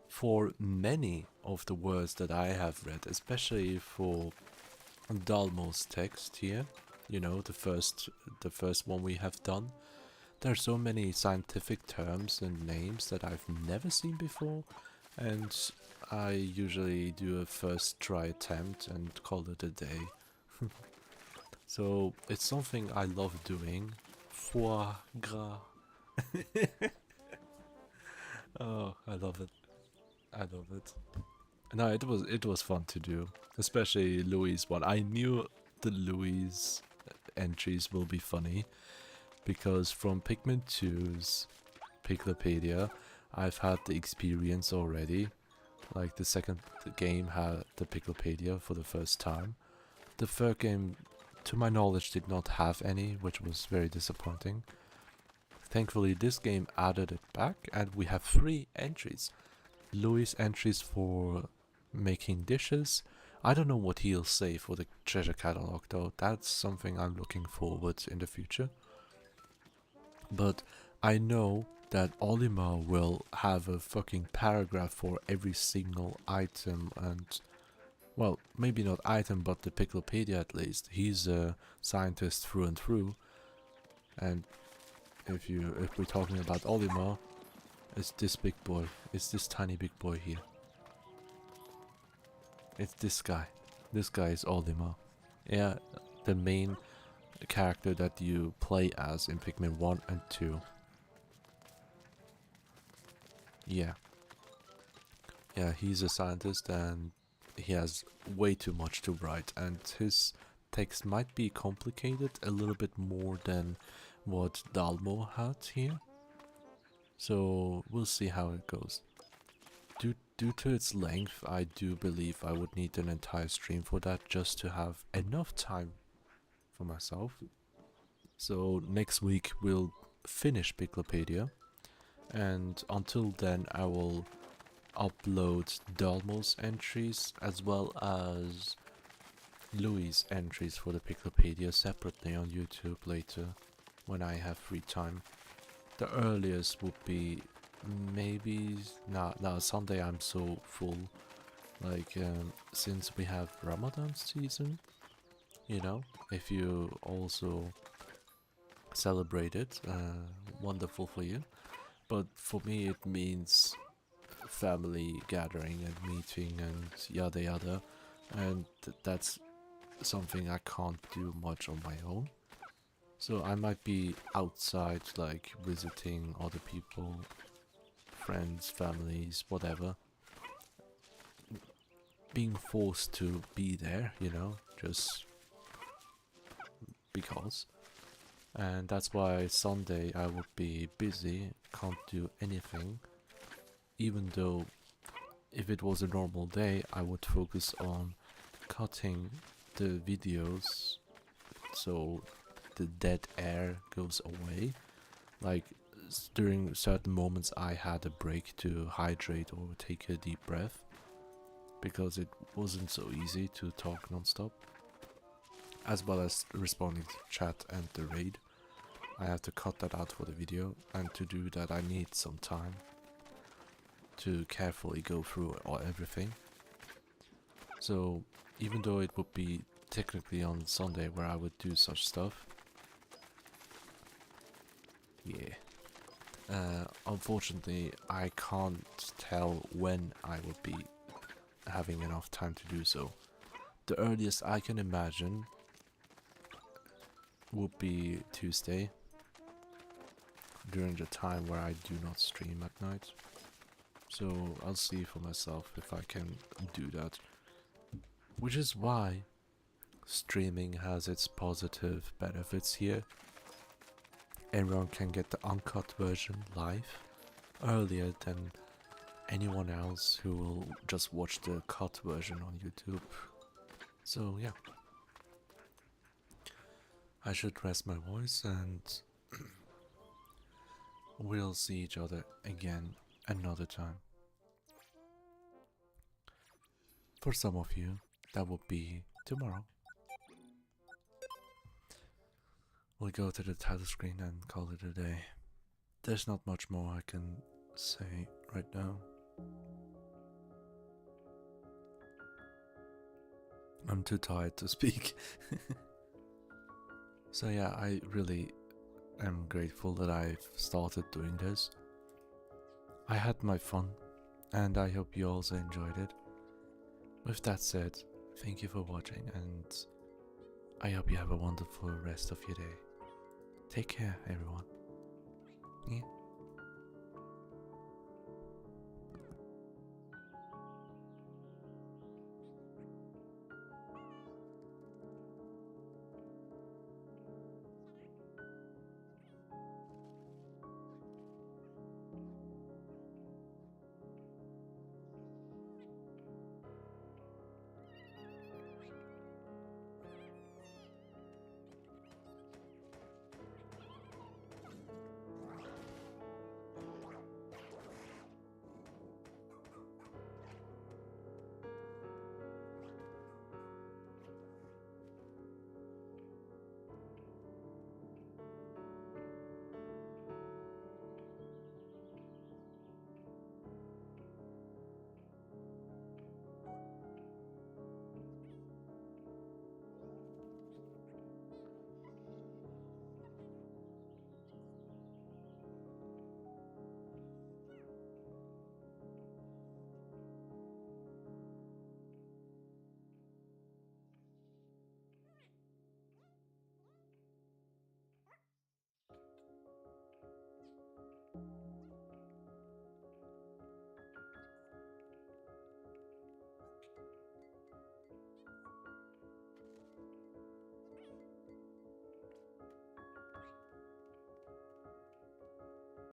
for many of the words that I have read, especially for Dalmo's text here, you know, the first one we have done, there are so many scientific terms and names that I've never seen before, and I usually do a first try attempt and call it a day. So it's something I love doing. Foie gras. Oh, I love it. I love it. No, it was fun to do, especially Louis' one. I knew the Louis entries will be funny because from Pikmin 2's Piklopedia, I've had the experience already. Like the second game had the Piklopedia for the first time. The third game, to my knowledge, did not have any, which was very disappointing. Thankfully, this game added it back, and we have 3 entries. Louis' entries for making dishes. I don't know what he'll say for the treasure catalog though. That's something I'm looking forward to in the future. But I know that Olimar will have a fucking paragraph for every single item and, well, maybe not item, but the Piklopedia at least. He's a scientist through and through. And if we're talking about Olimar, it's this big boy. It's this tiny big boy here. It's this guy. This guy is Olimar. Yeah, the main character that you play as in Pikmin 1 and 2. Yeah. Yeah, he's a scientist and he has way too much to write, and his text might be complicated a little bit more than what Dalmo had here. So we'll see how it goes. Due to its length, I do believe I would need an entire stream for that just to have enough time for myself. So next week we'll finish Piklopedia, and until then I will upload Dalmo's entries as well as Louis' entries for the Piklopedia separately on YouTube later when I have free time. The earliest would be maybe nah, Sunday. I'm so full, like since we have Ramadan season, you know, if you also celebrate it, wonderful for you, but for me it means family gathering and meeting and yada yada, and that's something I can't do much on my own. So I might be outside, like visiting other people, friends, families, whatever. Being forced to be there, you know, just because. And that's why Sunday I would be busy, can't do anything. Even though if it was a normal day, I would focus on cutting the videos so the dead air goes away. Like during certain moments I had a break to hydrate or take a deep breath because it wasn't so easy to talk non-stop, as well as responding to chat and the raid. I have to cut that out for the video, and to do that I need some time. to carefully go through everything. So even though it would be technically on Sunday where I would do such stuff, yeah. Unfortunately, I can't tell when I would be having enough time to do so. The earliest I can imagine would be Tuesday, during the time where I do not stream at night. So I'll see for myself if I can do that. Which is why streaming has its positive benefits here. Everyone can get the uncut version live earlier than anyone else who will just watch the cut version on YouTube. So yeah, I should rest my voice and we'll see each other again another time. For some of you, that would be tomorrow. We'll go to the title screen and call it a day. There's not much more I can say right now. I'm too tired to speak. So yeah, I really am grateful that I've started doing this. I had my fun, and I hope you also enjoyed it. With that said, thank you for watching, and I hope you have a wonderful rest of your day. Take care, everyone. Yeah.